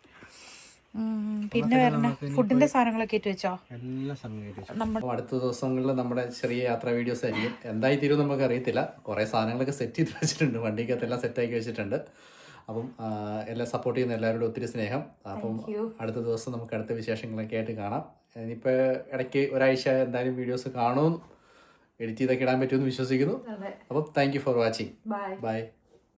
പിന്നെ വരണ ഫുഡിന്റെ സാധനങ്ങളൊക്കെ ഇട്ട് വെച്ചോ? അടുത്ത ദിവസങ്ങളിൽ നമ്മുടെ ചെറിയ യാത്രാ വീഡിയോസ് ആയിരിക്കും. എന്തായി തീരും നമുക്ക് അറിയത്തില്ല. കുറേ സാധനങ്ങളൊക്കെ സെറ്റ് ചെയ്ത് വെച്ചിട്ടുണ്ട്, വണ്ടിക്കകത്ത് എല്ലാം സെറ്റാക്കി വെച്ചിട്ടുണ്ട്. അപ്പം എല്ലാം സപ്പോർട്ട് ചെയ്യുന്ന എല്ലാവരോടും ഒത്തിരി സ്നേഹം. അപ്പം അടുത്ത ദിവസം നമുക്ക് അടുത്ത വിശേഷങ്ങളൊക്കെ ആയിട്ട് കാണാം. ഇനിയിപ്പോൾ ഇടയ്ക്ക് ഒരാഴ്ച എന്തായാലും വീഡിയോസ് കാണും, എഡിറ്റ് ചെയ്തൊക്കെ ഇടാൻ പറ്റുമെന്ന് വിശ്വസിക്കുന്നു. അപ്പം thank you for watching. By.